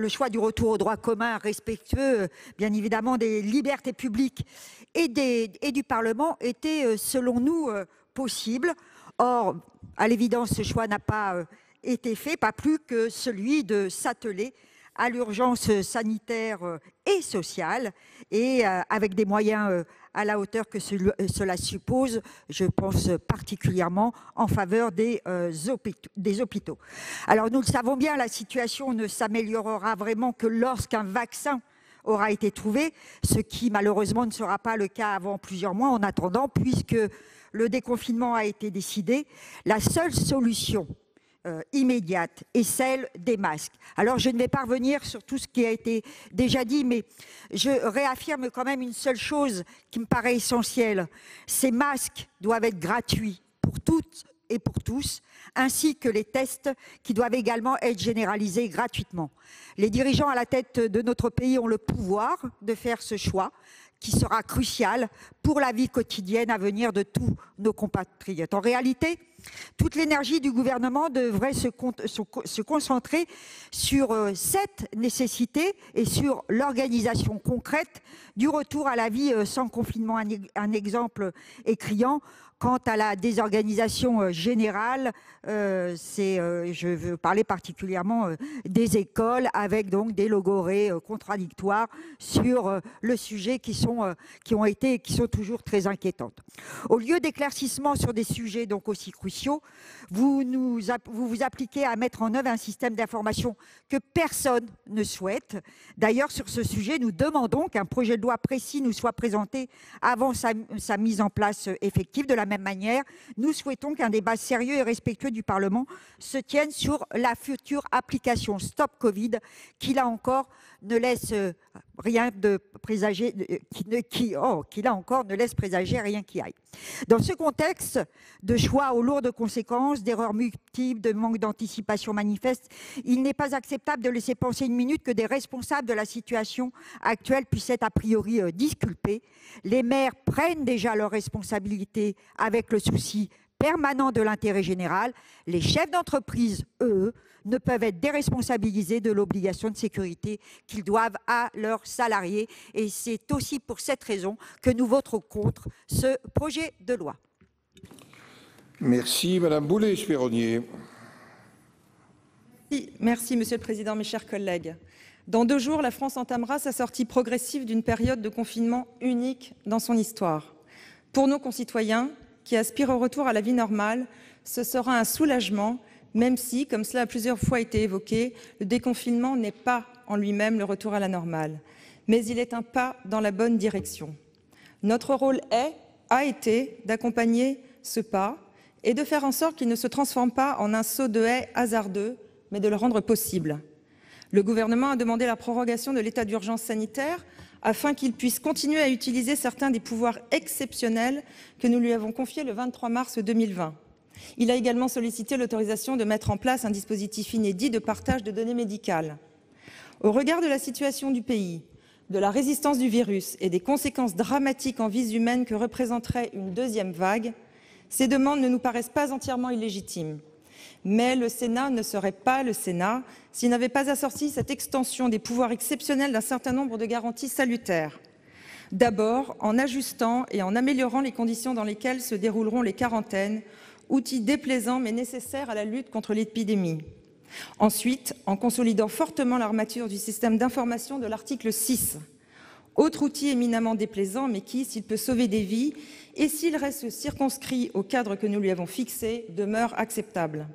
choix du retour au droit commun respectueux, bien évidemment, des libertés publiques et du Parlement était, selon nous, possible. Or, à l'évidence, ce choix n'a pas été fait, pas plus que celui de s'atteler à l'urgence sanitaire et sociale, et avec des moyens à la hauteur que cela suppose, je pense particulièrement en faveur des hôpitaux. Alors nous le savons bien, la situation ne s'améliorera vraiment que lorsqu'un vaccin aura été trouvé, ce qui malheureusement ne sera pas le cas avant plusieurs mois. En attendant, puisque le déconfinement a été décidé, la seule solution immédiate est celle des masques. Alors je ne vais pas revenir sur tout ce qui a été déjà dit, mais je réaffirme quand même une seule chose qui me paraît essentielle. Ces masques doivent être gratuits pour toutes et pour tous, ainsi que les tests qui doivent également être généralisés gratuitement. Les dirigeants à la tête de notre pays ont le pouvoir de faire ce choix qui sera crucial pour la vie quotidienne à venir de tous nos compatriotes. En réalité, toute l'énergie du gouvernement devrait se concentrer sur cette nécessité et sur l'organisation concrète du retour à la vie sans confinement. Un exemple est criant. Quant à la désorganisation générale, je veux parler particulièrement des écoles, avec donc des logorrhées contradictoires sur le sujet qui sont toujours très inquiétantes. Au lieu d'éclaircissements sur des sujets donc aussi cruciaux, vous vous appliquez à mettre en œuvre un système d'information que personne ne souhaite. D'ailleurs, sur ce sujet, nous demandons qu'un projet de loi précis nous soit présenté avant sa mise en place effective. De la même manière, nous souhaitons qu'un débat sérieux et respectueux du Parlement se tienne sur la future application Stop Covid, qui là encore ne laisse rien de présager, ne laisse présager rien qui aille. Dans ce contexte de choix aux lourdes conséquences, d'erreurs multiples, de manque d'anticipation manifeste, il n'est pas acceptable de laisser penser une minute que des responsables de la situation actuelle puissent être a priori disculpés. Les maires prennent déjà leurs responsabilités avec le souci permanent de l'intérêt général. Les chefs d'entreprise, eux, ne peuvent être déresponsabilisés de l'obligation de sécurité qu'ils doivent à leurs salariés. Et c'est aussi pour cette raison que nous voterons contre ce projet de loi. Merci, Madame Boulay-Espéronnier. Merci, Monsieur le Président, mes chers collègues. Dans 2 jours, la France entamera sa sortie progressive d'une période de confinement unique dans son histoire. Pour nos concitoyens qui aspirent au retour à la vie normale, ce sera un soulagement, même si, comme cela a plusieurs fois été évoqué, le déconfinement n'est pas en lui-même le retour à la normale, mais il est un pas dans la bonne direction. Notre rôle a été d'accompagner ce pas et de faire en sorte qu'il ne se transforme pas en un saut de haie hasardeux, mais de le rendre possible. Le gouvernement a demandé la prorogation de l'état d'urgence sanitaire afin qu'il puisse continuer à utiliser certains des pouvoirs exceptionnels que nous lui avons confiés le 23 mars 2020. Il a également sollicité l'autorisation de mettre en place un dispositif inédit de partage de données médicales. Au regard de la situation du pays, de la résistance du virus et des conséquences dramatiques en vies humaines que représenterait une deuxième vague, ces demandes ne nous paraissent pas entièrement illégitimes. Mais le Sénat ne serait pas le Sénat s'il n'avait pas assorti cette extension des pouvoirs exceptionnels d'un certain nombre de garanties salutaires. D'abord, en ajustant et en améliorant les conditions dans lesquelles se dérouleront les quarantaines, outil déplaisant mais nécessaire à la lutte contre l'épidémie. Ensuite, en consolidant fortement l'armature du système d'information de l'article 6. Autre outil éminemment déplaisant, mais qui, s'il peut sauver des vies et s'il reste circonscrit au cadre que nous lui avons fixé, demeure acceptable.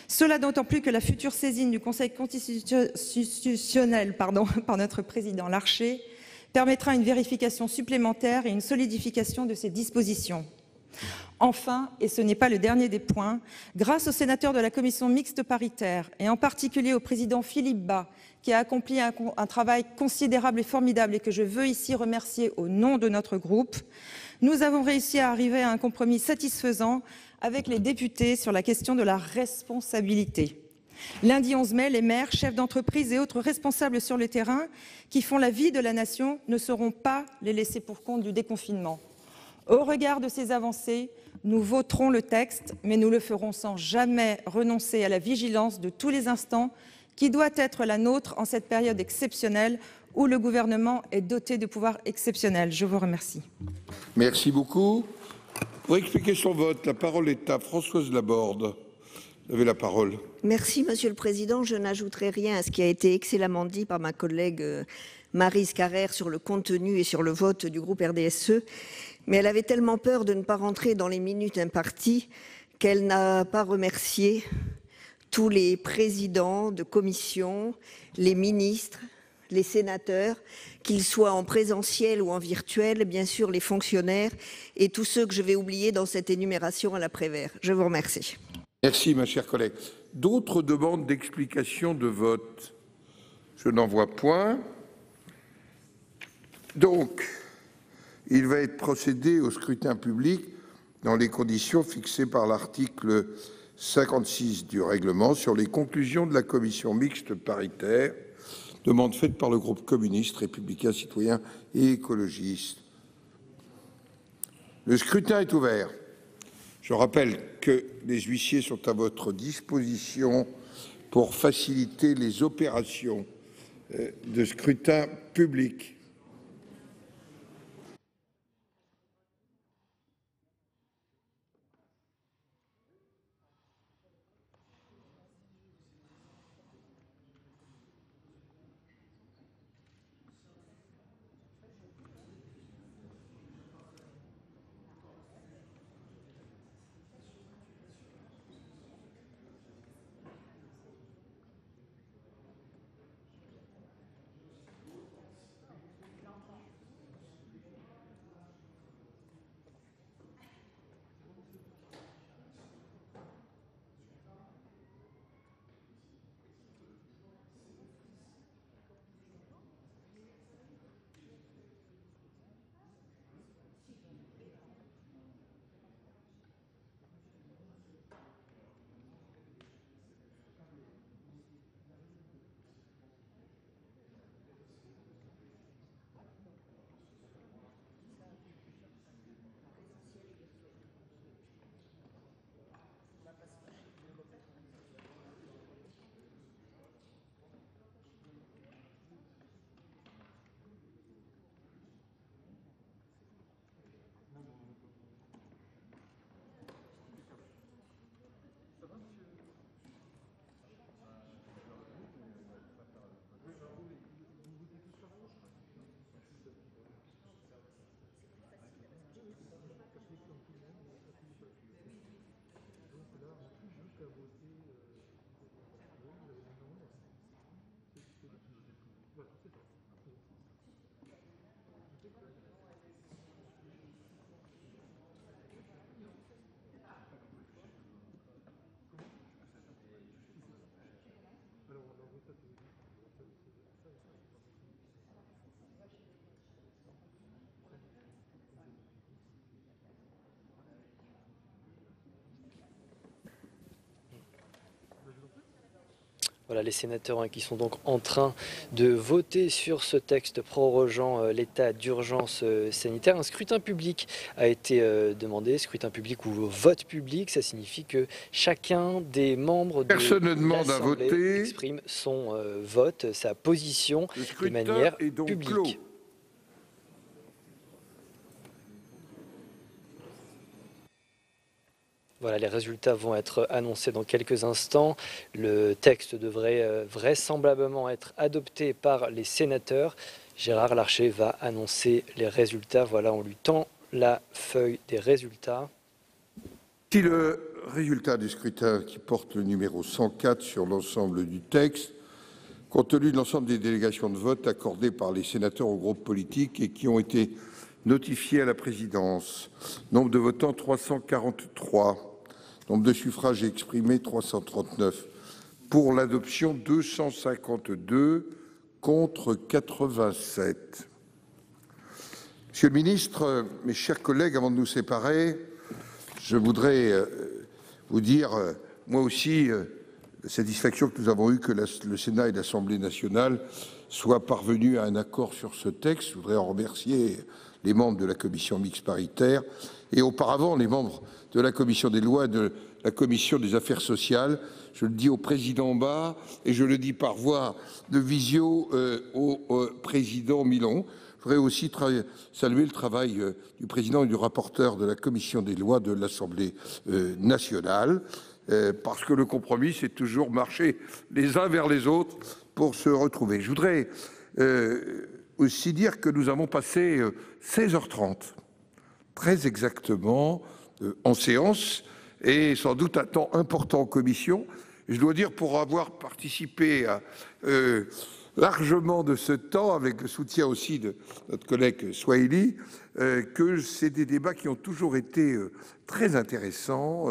Cela d'autant plus que la future saisine du Conseil constitutionnel par notre président Larcher permettra une vérification supplémentaire et une solidification de ces dispositions. Enfin, et ce n'est pas le dernier des points, grâce aux sénateurs de la commission mixte paritaire et en particulier au président Philippe Bas, qui a accompli un travail considérable et formidable et que je veux ici remercier au nom de notre groupe, nous avons réussi à arriver à un compromis satisfaisant avec les députés sur la question de la responsabilité. Lundi 11 mai, les maires, chefs d'entreprise et autres responsables sur le terrain qui font la vie de la nation ne seront pas les laissés pour compte du déconfinement. Au regard de ces avancées, nous voterons le texte, mais nous le ferons sans jamais renoncer à la vigilance de tous les instants qui doit être la nôtre en cette période exceptionnelle où le gouvernement est doté de pouvoirs exceptionnels. Je vous remercie. Merci beaucoup. Pour expliquer son vote, la parole est à Françoise Laborde, Vous avez la parole. Merci, Monsieur le Président. Je n'ajouterai rien à ce qui a été excellemment dit par ma collègue Maryse Carrère sur le contenu et sur le vote du groupe RDSE. Mais elle avait tellement peur de ne pas rentrer dans les minutes imparties qu'elle n'a pas remercié tous les présidents de commission, les ministres, les sénateurs, qu'ils soient en présentiel ou en virtuel, bien sûr les fonctionnaires et tous ceux que je vais oublier dans cette énumération à l'après-vert. Je vous remercie. Merci, ma chère collègue. D'autres demandes d'explication de vote? Je n'en vois point. Donc, il va être procédé au scrutin public dans les conditions fixées par l'article 56 du règlement sur les conclusions de la commission mixte paritaire, demande faite par le groupe communiste, républicain, citoyen et écologiste. Le scrutin est ouvert. Je rappelle que les huissiers sont à votre disposition pour faciliter les opérations de scrutin public. Voilà les sénateurs qui sont donc en train de voter sur ce texte prorogeant l'état d'urgence sanitaire. Un scrutin public a été demandé, scrutin public ou vote public. Ça signifie que chacun des membres de l'Assemblée exprime son vote, sa position de manière publique. Clos. Voilà, les résultats vont être annoncés dans quelques instants. Le texte devrait vraisemblablement être adopté par les sénateurs. Gérard Larcher va annoncer les résultats. Voilà, on lui tend la feuille des résultats. Si le résultat du scrutin qui porte le numéro 104 sur l'ensemble du texte, compte tenu de l'ensemble des délégations de vote accordées par les sénateurs aux groupes politiques et qui ont été notifiés à la présidence, nombre de votants 343. Nombre de suffrages exprimés 339. Pour l'adoption 252 contre 87. Monsieur le ministre, mes chers collègues, avant de nous séparer, je voudrais vous dire moi aussi la satisfaction que nous avons eue que le Sénat et l'Assemblée nationale soient parvenus à un accord sur ce texte. Je voudrais en remercier les membres de la commission mixte paritaire et auparavant les membres de la commission des lois, de la commission des affaires sociales. Je le dis au président en bas et je le dis par voie de visio au président Milon. Je voudrais aussi saluer le travail du président et du rapporteur de la commission des lois de l'Assemblée nationale. parce que le compromis, c'est toujours marcher les uns vers les autres pour se retrouver. Je voudrais aussi dire que nous avons passé 16h30, très exactement, en séance, et sans doute un temps important en commission. Je dois dire, pour avoir participé à largement de ce temps, avec le soutien aussi de notre collègue Swahili, que c'est des débats qui ont toujours été très intéressants,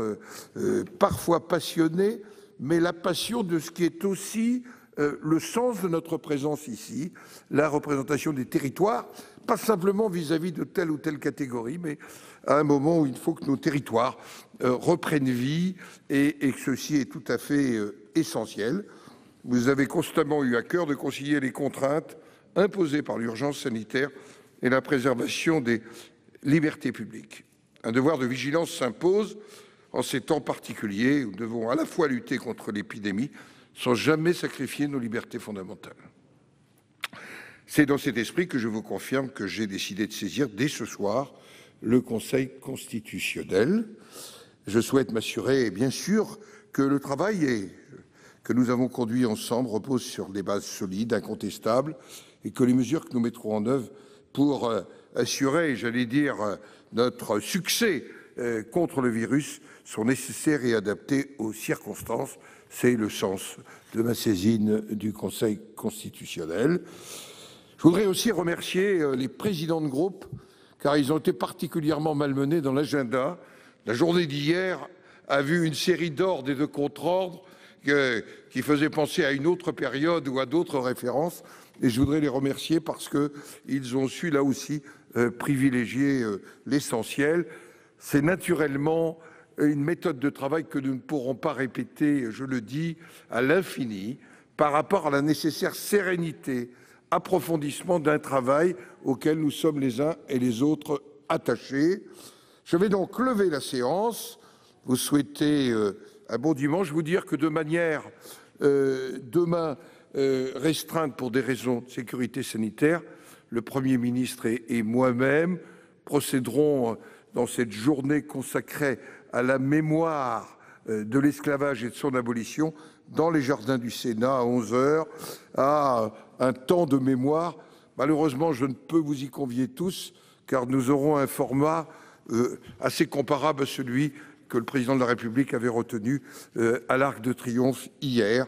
parfois passionnés, mais la passion de ce qui est aussi le sens de notre présence ici, la représentation des territoires, pas simplement vis-à-vis de telle ou telle catégorie, mais à un moment où il faut que nos territoires reprennent vie, et que ceci est tout à fait essentiel. Vous avez constamment eu à cœur de concilier les contraintes imposées par l'urgence sanitaire et la préservation des libertés publiques. Un devoir de vigilance s'impose en ces temps particuliers où nous devons à la fois lutter contre l'épidémie sans jamais sacrifier nos libertés fondamentales. C'est dans cet esprit que je vous confirme que j'ai décidé de saisir dès ce soir le Conseil constitutionnel. Je souhaite m'assurer, bien sûr, que le travail que nous avons conduit ensemble repose sur des bases solides, incontestables, et que les mesures que nous mettrons en œuvre pour assurer, j'allais dire, notre succès contre le virus sont nécessaires et adaptées aux circonstances. C'est le sens de ma saisine du Conseil constitutionnel. Je voudrais aussi remercier les présidents de groupe, car ils ont été particulièrement malmenés dans l'agenda. La journée d'hier a vu une série d'ordres et de contre-ordres qui faisaient penser à une autre période ou à d'autres références. Et je voudrais les remercier parce qu'ils ont su, là aussi, privilégier l'essentiel. C'est naturellement une méthode de travail que nous ne pourrons pas répéter, je le dis, à l'infini, par rapport à la nécessaire sérénité, approfondissement d'un travail auquel nous sommes les uns et les autres attachés. Je vais donc lever la séance. Vous souhaitez un bon dimanche. Vous dire que de manière demain restreinte pour des raisons de sécurité sanitaire, le Premier ministre et moi-même procéderons dans cette journée consacrée à la mémoire de l'esclavage et de son abolition dans les jardins du Sénat à 11h, à un temps de mémoire. Malheureusement, je ne peux vous y convier tous, car nous aurons un format assez comparable à celui que le président de la République avait retenu à l'Arc de Triomphe hier.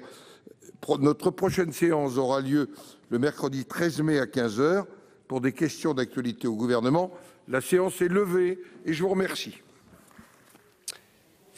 Notre prochaine séance aura lieu le mercredi 13 mai à 15h pour des questions d'actualité au gouvernement. La séance est levée et je vous remercie.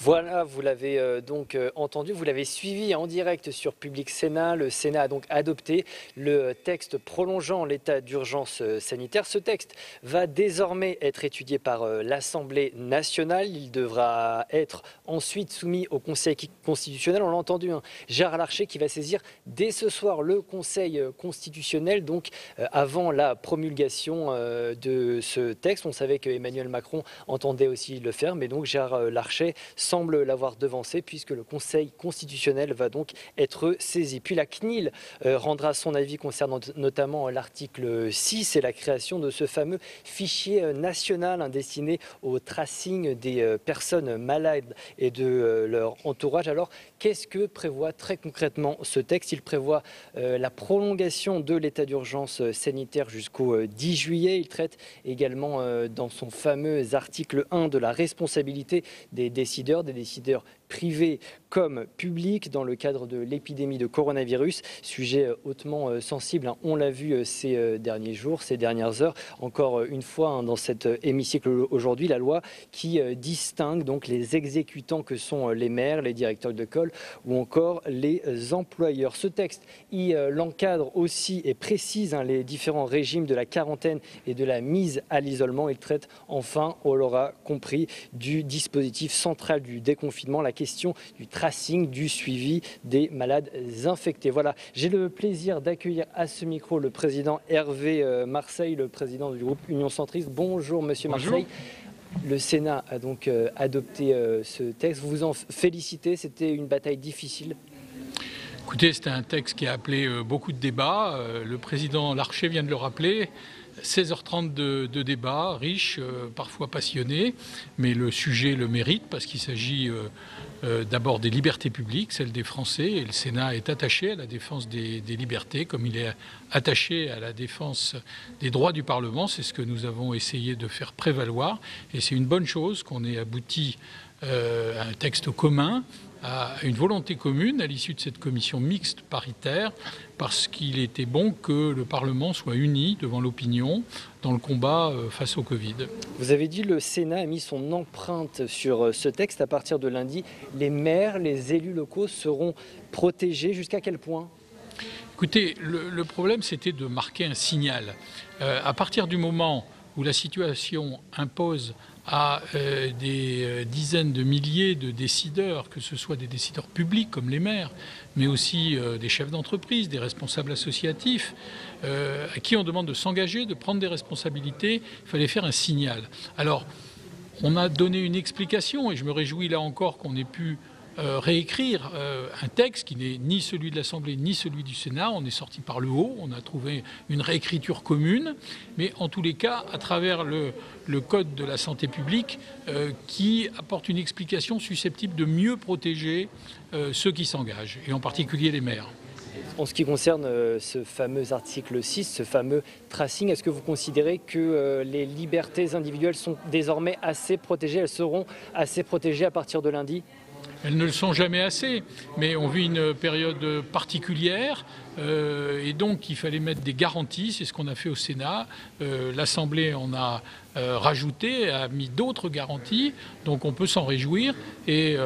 Voilà, vous l'avez donc entendu, vous l'avez suivi en direct sur Public Sénat. Le Sénat a donc adopté le texte prolongeant l'état d'urgence sanitaire. Ce texte va désormais être étudié par l'Assemblée nationale. Il devra être ensuite soumis au Conseil constitutionnel. On l'a entendu, Gérard Larcher qui va saisir dès ce soir le Conseil constitutionnel, donc avant la promulgation de ce texte. On savait qu'Emmanuel Macron entendait aussi le faire, mais donc Gérard Larcher semble l'avoir devancé puisque le Conseil constitutionnel va donc être saisi. Puis la CNIL rendra son avis concernant notamment l'article 6 et la création de ce fameux fichier national destiné au tracing des personnes malades et de leur entourage. Alors, qu'est-ce que prévoit très concrètement ce texte? Il prévoit la prolongation de l'état d'urgence sanitaire jusqu'au 10 juillet. Il traite également dans son fameux article 1 de la responsabilité des décideurs privés comme publics dans le cadre de l'épidémie de coronavirus, sujet hautement sensible. On l'a vu ces derniers jours, ces dernières heures. Encore une fois, dans cet hémicycle aujourd'hui, la loi qui distingue donc les exécutants que sont les maires, les directeurs d'école ou encore les employeurs. Ce texte, il l'encadre aussi et précise les différents régimes de la quarantaine et de la mise à l'isolement. Il traite enfin, on l'aura compris, du dispositif central du déconfinement, la question du tracing, du suivi des malades infectés. Voilà, j'ai le plaisir d'accueillir à ce micro le président Hervé Marseille, le président du groupe Union Centriste. Bonjour Monsieur Marseille. Le Sénat a donc adopté ce texte. Vous vous en félicitez, c'était une bataille difficile? Écoutez, c'était un texte qui a appelé beaucoup de débats. Le président Larcher vient de le rappeler. 16h30 de débat, riche, parfois passionné, mais le sujet le mérite parce qu'il s'agit d'abord des libertés publiques, celles des Français, et le Sénat est attaché à la défense des libertés, comme il est attaché à la défense des droits du Parlement. C'est ce que nous avons essayé de faire prévaloir, et c'est une bonne chose qu'on ait abouti à un texte commun, à une volonté commune à l'issue de cette commission mixte paritaire, parce qu'il était bon que le Parlement soit uni devant l'opinion dans le combat face au Covid. Vous avez dit que le Sénat a mis son empreinte sur ce texte. À partir de lundi, les maires, les élus locaux seront protégés. Jusqu'à quel point ? Écoutez, le problème, c'était de marquer un signal. À partir du moment où la situation impose à des dizaines de milliers de décideurs, que ce soit des décideurs publics comme les maires, mais aussi des chefs d'entreprise, des responsables associatifs, à qui on demande de s'engager, de prendre des responsabilités, il fallait faire un signal. Alors, on a donné une explication, et je me réjouis là encore qu'on ait pu réécrire un texte qui n'est ni celui de l'Assemblée ni celui du Sénat. On est sorti par le haut, on a trouvé une réécriture commune, mais en tous les cas, à travers le Code de la santé publique, qui apporte une explication susceptible de mieux protéger ceux qui s'engagent, et en particulier les maires. En ce qui concerne ce fameux article 6, ce fameux tracing, est-ce que vous considérez que les libertés individuelles sont désormais assez protégées, elles seront assez protégées à partir de lundi ? Elles ne le sont jamais assez, mais on vit une période particulière et donc il fallait mettre des garanties, c'est ce qu'on a fait au Sénat. L'Assemblée en a rajouté, a mis d'autres garanties, donc on peut s'en réjouir. Et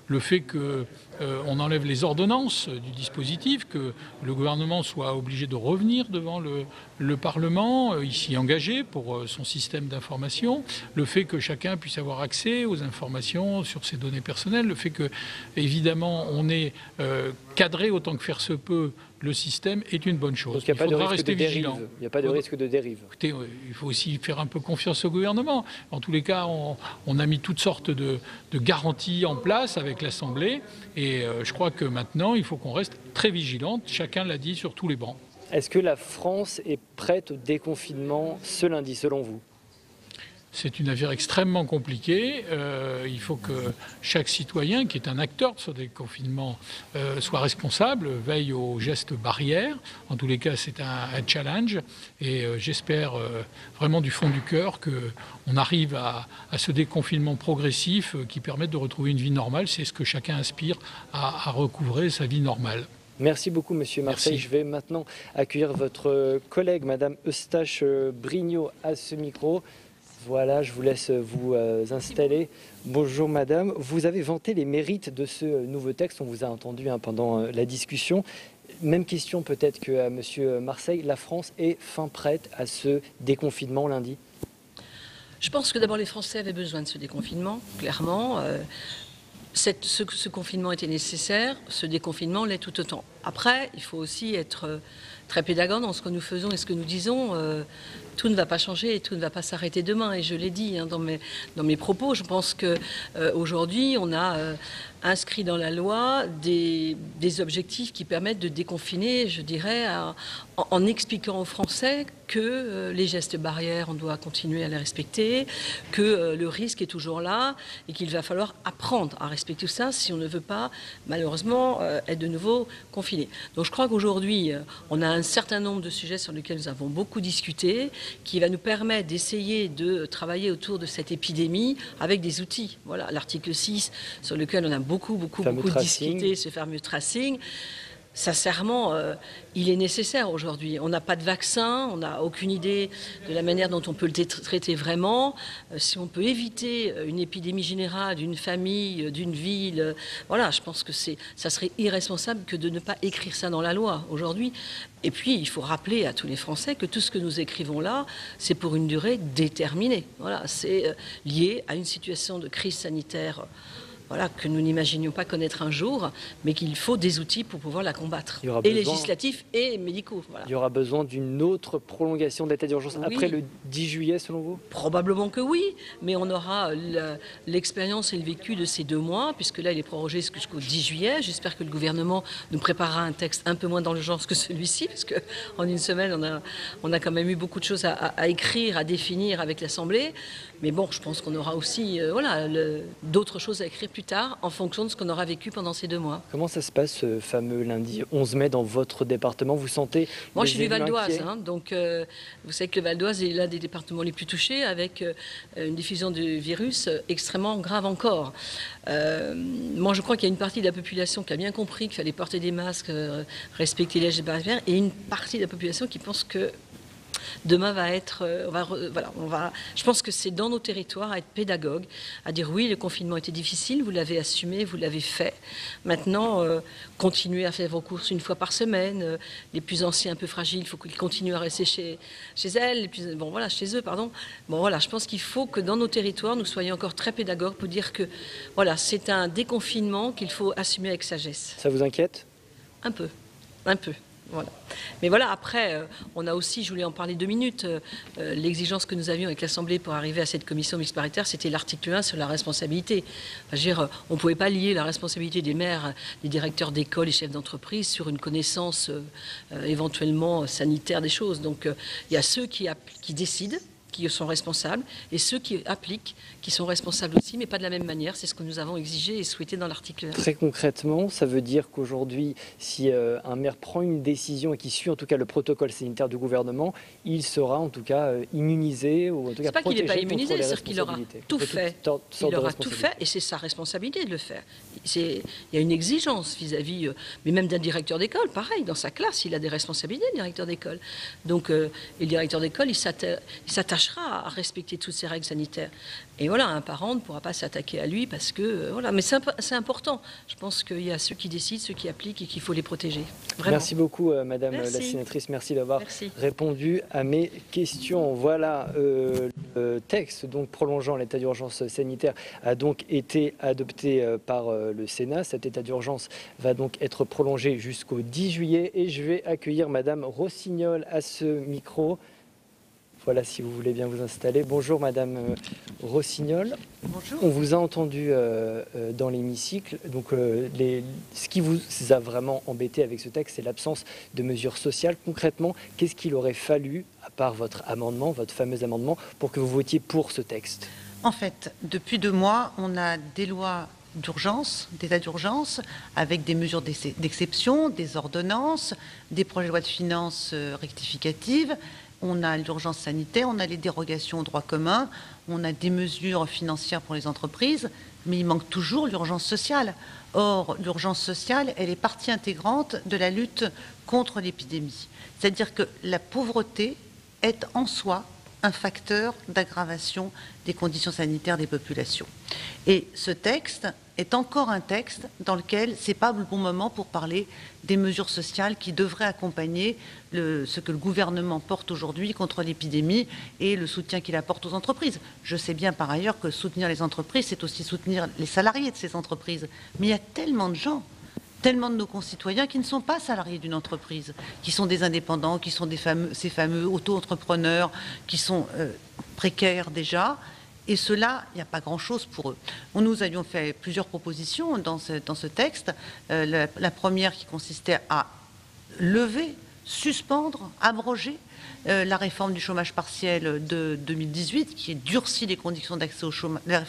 le fait qu'on enlève les ordonnances du dispositif, que le gouvernement soit obligé de revenir devant le Parlement, ici engagé pour son système d'information, le fait que chacun puisse avoir accès aux informations sur ses données personnelles, le fait que, évidemment, on est cadré autant que faire se peut le système est une bonne chose. Donc il faudra rester vigilant. Il n'y a pas de risque de dérive. Écoutez, il faut aussi faire un peu confiance au gouvernement. En tous les cas, on a mis toutes sortes de garanties en place avec l'Assemblée et je crois que maintenant, il faut qu'on reste très vigilante. Chacun l'a dit sur tous les bancs. Est-ce que la France est prête au déconfinement ce lundi, selon vous ? C'est une affaire extrêmement compliquée. Il faut que chaque citoyen, qui est un acteur de ce déconfinement, soit responsable, veille aux gestes barrières. En tous les cas, c'est un challenge. Et j'espère vraiment du fond du cœur qu'on arrive à ce déconfinement progressif qui permette de retrouver une vie normale. C'est ce que chacun aspire à recouvrer sa vie normale. Merci beaucoup, Monsieur Marseille. Merci. Je vais maintenant accueillir votre collègue, Madame Eustache Brignot, à ce micro. Voilà, je vous laisse vous installer. Bonjour Madame, vous avez vanté les mérites de ce nouveau texte, on vous a entendu pendant la discussion. Même question peut-être qu'à Monsieur Marseille, la France est fin prête à ce déconfinement lundi ? Je pense que d'abord les Français avaient besoin de ce déconfinement, clairement. Ce confinement était nécessaire, ce déconfinement l'est tout autant. Après, il faut aussi être très pédagogue dans ce que nous faisons et ce que nous disons. Tout ne va pas changer et tout ne va pas s'arrêter demain. Et je l'ai dit dans mes propos. Je pense qu'aujourd'hui, on a inscrit dans la loi des objectifs qui permettent de déconfiner, je dirais, en expliquant aux Français que les gestes barrières, on doit continuer à les respecter, que le risque est toujours là et qu'il va falloir apprendre à respecter ça si on ne veut pas, malheureusement, être de nouveau confiné. Donc je crois qu'aujourd'hui, on a un certain nombre de sujets sur lesquels nous avons beaucoup discuté, qui va nous permettre d'essayer de travailler autour de cette épidémie avec des outils. Voilà, l'article 6, sur lequel on a beaucoup discuté, ce fameux tracing. Sincèrement, il est nécessaire aujourd'hui. On n'a pas de vaccin, on n'a aucune idée de la manière dont on peut le traiter vraiment. Si on peut éviter une épidémie générale d'une famille, d'une ville, voilà, je pense que ça serait irresponsable que de ne pas écrire ça dans la loi aujourd'hui. Et puis, il faut rappeler à tous les Français que tout ce que nous écrivons là, c'est pour une durée déterminée. Voilà, c'est lié à une situation de crise sanitaire que nous n'imaginions pas connaître un jour, mais qu'il faut des outils pour pouvoir la combattre, et législatifs et médicaux. Voilà. Il y aura besoin d'une autre prolongation d'état d'urgence après le 10 juillet, selon vous? Probablement que oui, mais on aura l'expérience et le vécu de ces 2 mois, puisque là, il est prorogé jusqu'au 10 juillet. J'espère que le gouvernement nous préparera un texte un peu moins dans l'urgence que celui-ci, parce qu'en une semaine, on a quand même eu beaucoup de choses à écrire, à définir avec l'Assemblée. Mais bon, je pense qu'on aura aussi d'autres choses à écrire plus tard en fonction de ce qu'on aura vécu pendant ces 2 mois. Comment ça se passe ce fameux lundi 11 mai dans votre département? Vous sentez? Moi, je suis du Val d'Oise, donc vous savez que le Val d'Oise est l'un des départements les plus touchés, avec une diffusion du virus extrêmement grave encore. Moi, je crois qu'il y a une partie de la population qui a bien compris qu'il fallait porter des masques, respecter les gestes barrières, et une partie de la population qui pense que demain va être, je pense que c'est dans nos territoires à être pédagogue, à dire oui, le confinement était difficile, vous l'avez assumé, vous l'avez fait. Maintenant, continuez à faire vos courses une fois par semaine. Les plus anciens, un peu fragiles, il faut qu'ils continuent à rester chez elles, chez eux, pardon. Je pense qu'il faut que dans nos territoires, nous soyons encore très pédagogues pour dire que c'est un déconfinement qu'il faut assumer avec sagesse. Ça vous inquiète? Un peu. Voilà. Mais après, on a aussi, je voulais en parler 2 minutes, l'exigence que nous avions avec l'Assemblée pour arriver à cette commission mixte paritaire, c'était l'article 1 sur la responsabilité. On ne pouvait pas lier la responsabilité des maires, des directeurs d'école et chefs d'entreprise sur une connaissance éventuellement sanitaire des choses. Donc il y a ceux qui décident, qui sont responsables, et ceux qui appliquent, qui sont responsables aussi, mais pas de la même manière. C'est ce que nous avons exigé et souhaité dans l'article 1. Très concrètement, ça veut dire qu'aujourd'hui, si un maire prend une décision et qui suit en tout cas le protocole sanitaire du gouvernement, il sera en tout cas immunisé ou en tout cas protégé. C'est pas qu'il n'est pas immunisé, c'est qu'il aura tout fait. Il aura tout fait et c'est sa responsabilité de le faire. Il y a une exigence vis-à-vis, mais même d'un directeur d'école, pareil, dans sa classe, il a des responsabilités, le directeur d'école. Donc, et le directeur d'école, il s'attachera à respecter toutes ces règles sanitaires. Et un parent ne pourra pas s'attaquer à lui parce que, mais c'est important. Je pense qu'il y a ceux qui décident, ceux qui appliquent et qu'il faut les protéger. Vraiment. Merci beaucoup, Madame la sénatrice. Merci d'avoir répondu à mes questions. Voilà, le texte donc prolongeant l'état d'urgence sanitaire a donc été adopté par le Sénat. Cet état d'urgence va donc être prolongé jusqu'au 10 juillet et je vais accueillir Madame Rossignol à ce micro. Voilà, si vous voulez bien vous installer. Bonjour Madame Rossignol. Bonjour. On vous a entendu dans l'hémicycle. Donc, ce qui vous a vraiment embêté avec ce texte, c'est l'absence de mesures sociales. Concrètement, qu'est-ce qu'il aurait fallu, à part votre amendement, votre fameux amendement, pour que vous votiez pour ce texte? En fait, depuis 2 mois, on a des lois d'urgence, d'état d'urgence, avec des mesures d'exception, des ordonnances, des projets de loi de finances rectificatives. On a l'urgence sanitaire, on a les dérogations au droit commun, on a des mesures financières pour les entreprises, mais il manque toujours l'urgence sociale. Or, l'urgence sociale, elle est partie intégrante de la lutte contre l'épidémie. C'est-à-dire que la pauvreté est en soi un facteur d'aggravation des conditions sanitaires des populations. Et ce texte est encore un texte dans lequel ce n'est pas le bon moment pour parler des mesures sociales qui devraient accompagner ce que le gouvernement porte aujourd'hui contre l'épidémie et le soutien qu'il apporte aux entreprises. Je sais bien par ailleurs que soutenir les entreprises, c'est aussi soutenir les salariés de ces entreprises. Mais il y a tellement de gens, tellement de nos concitoyens qui ne sont pas salariés d'une entreprise, qui sont des indépendants, qui sont ces fameux auto-entrepreneurs, qui sont précaires déjà. Et cela, il n'y a pas grand-chose pour eux. Nous avions fait plusieurs propositions dans ce texte. La première qui consistait à lever, suspendre, abroger la réforme du chômage partiel de 2018, qui durcit les conditions d'accès au chômage, la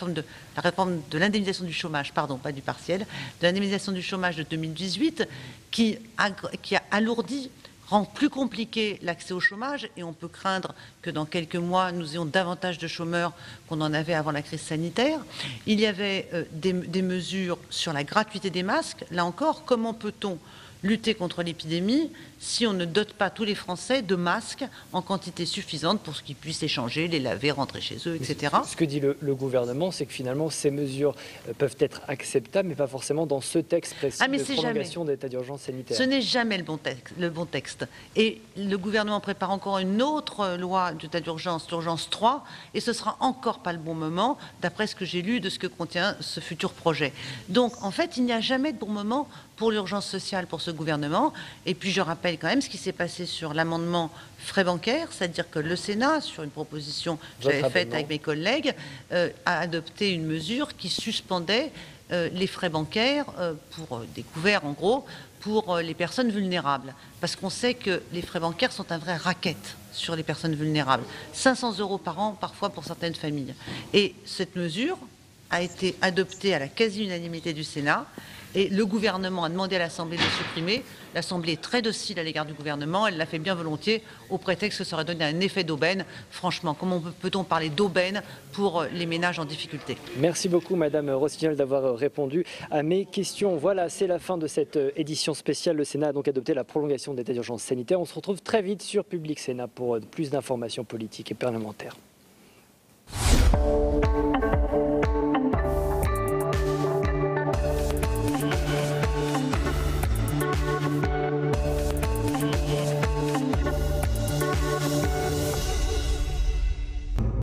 réforme de l'indemnisation du chômage, pardon, pas du partiel, de l'indemnisation du chômage de 2018, qui a alourdi, rend plus compliqué l'accès au chômage, et on peut craindre que dans quelques mois, nous ayons davantage de chômeurs qu'on en avait avant la crise sanitaire. Il y avait des mesures sur la gratuité des masques. Là encore, comment peut-on lutter contre l'épidémie si on ne dote pas tous les Français de masques en quantité suffisante pour qu'ils puissent échanger, les laver, rentrer chez eux, etc. Ce que dit le gouvernement, c'est que finalement ces mesures peuvent être acceptables, mais pas forcément dans ce texte précis de prolongation d'état d'urgence sanitaire. Ce n'est jamais le bon texte. Et le gouvernement prépare encore une autre loi d'état d'urgence, l'urgence 3, et ce sera encore pas le bon moment, d'après ce que j'ai lu de ce que contient ce futur projet. Donc, en fait, il n'y a jamais de bon moment pour l'urgence sociale pour ce gouvernement. Et puis, je rappelle quand même ce qui s'est passé sur l'amendement frais bancaires, c'est-à-dire que le Sénat, sur une proposition que j'avais faite avec mes collègues, a adopté une mesure qui suspendait les frais bancaires pour des couverts, en gros, pour les personnes vulnérables. Parce qu'on sait que les frais bancaires sont un vrai racket sur les personnes vulnérables. 500 € par an, parfois, pour certaines familles. Et cette mesure a été adoptée à la quasi-unanimité du Sénat. Et le gouvernement a demandé à l'Assemblée de supprimer. L'Assemblée est très docile à l'égard du gouvernement. Elle l'a fait bien volontiers, au prétexte que ça aurait donné un effet d'aubaine. Franchement, comment peut-on parler d'aubaine pour les ménages en difficulté? Merci beaucoup, Madame Rossignol, d'avoir répondu à mes questions. Voilà, c'est la fin de cette édition spéciale. Le Sénat a donc adopté la prolongation d'état d'urgence sanitaire. On se retrouve très vite sur Public Sénat pour plus d'informations politiques et parlementaires.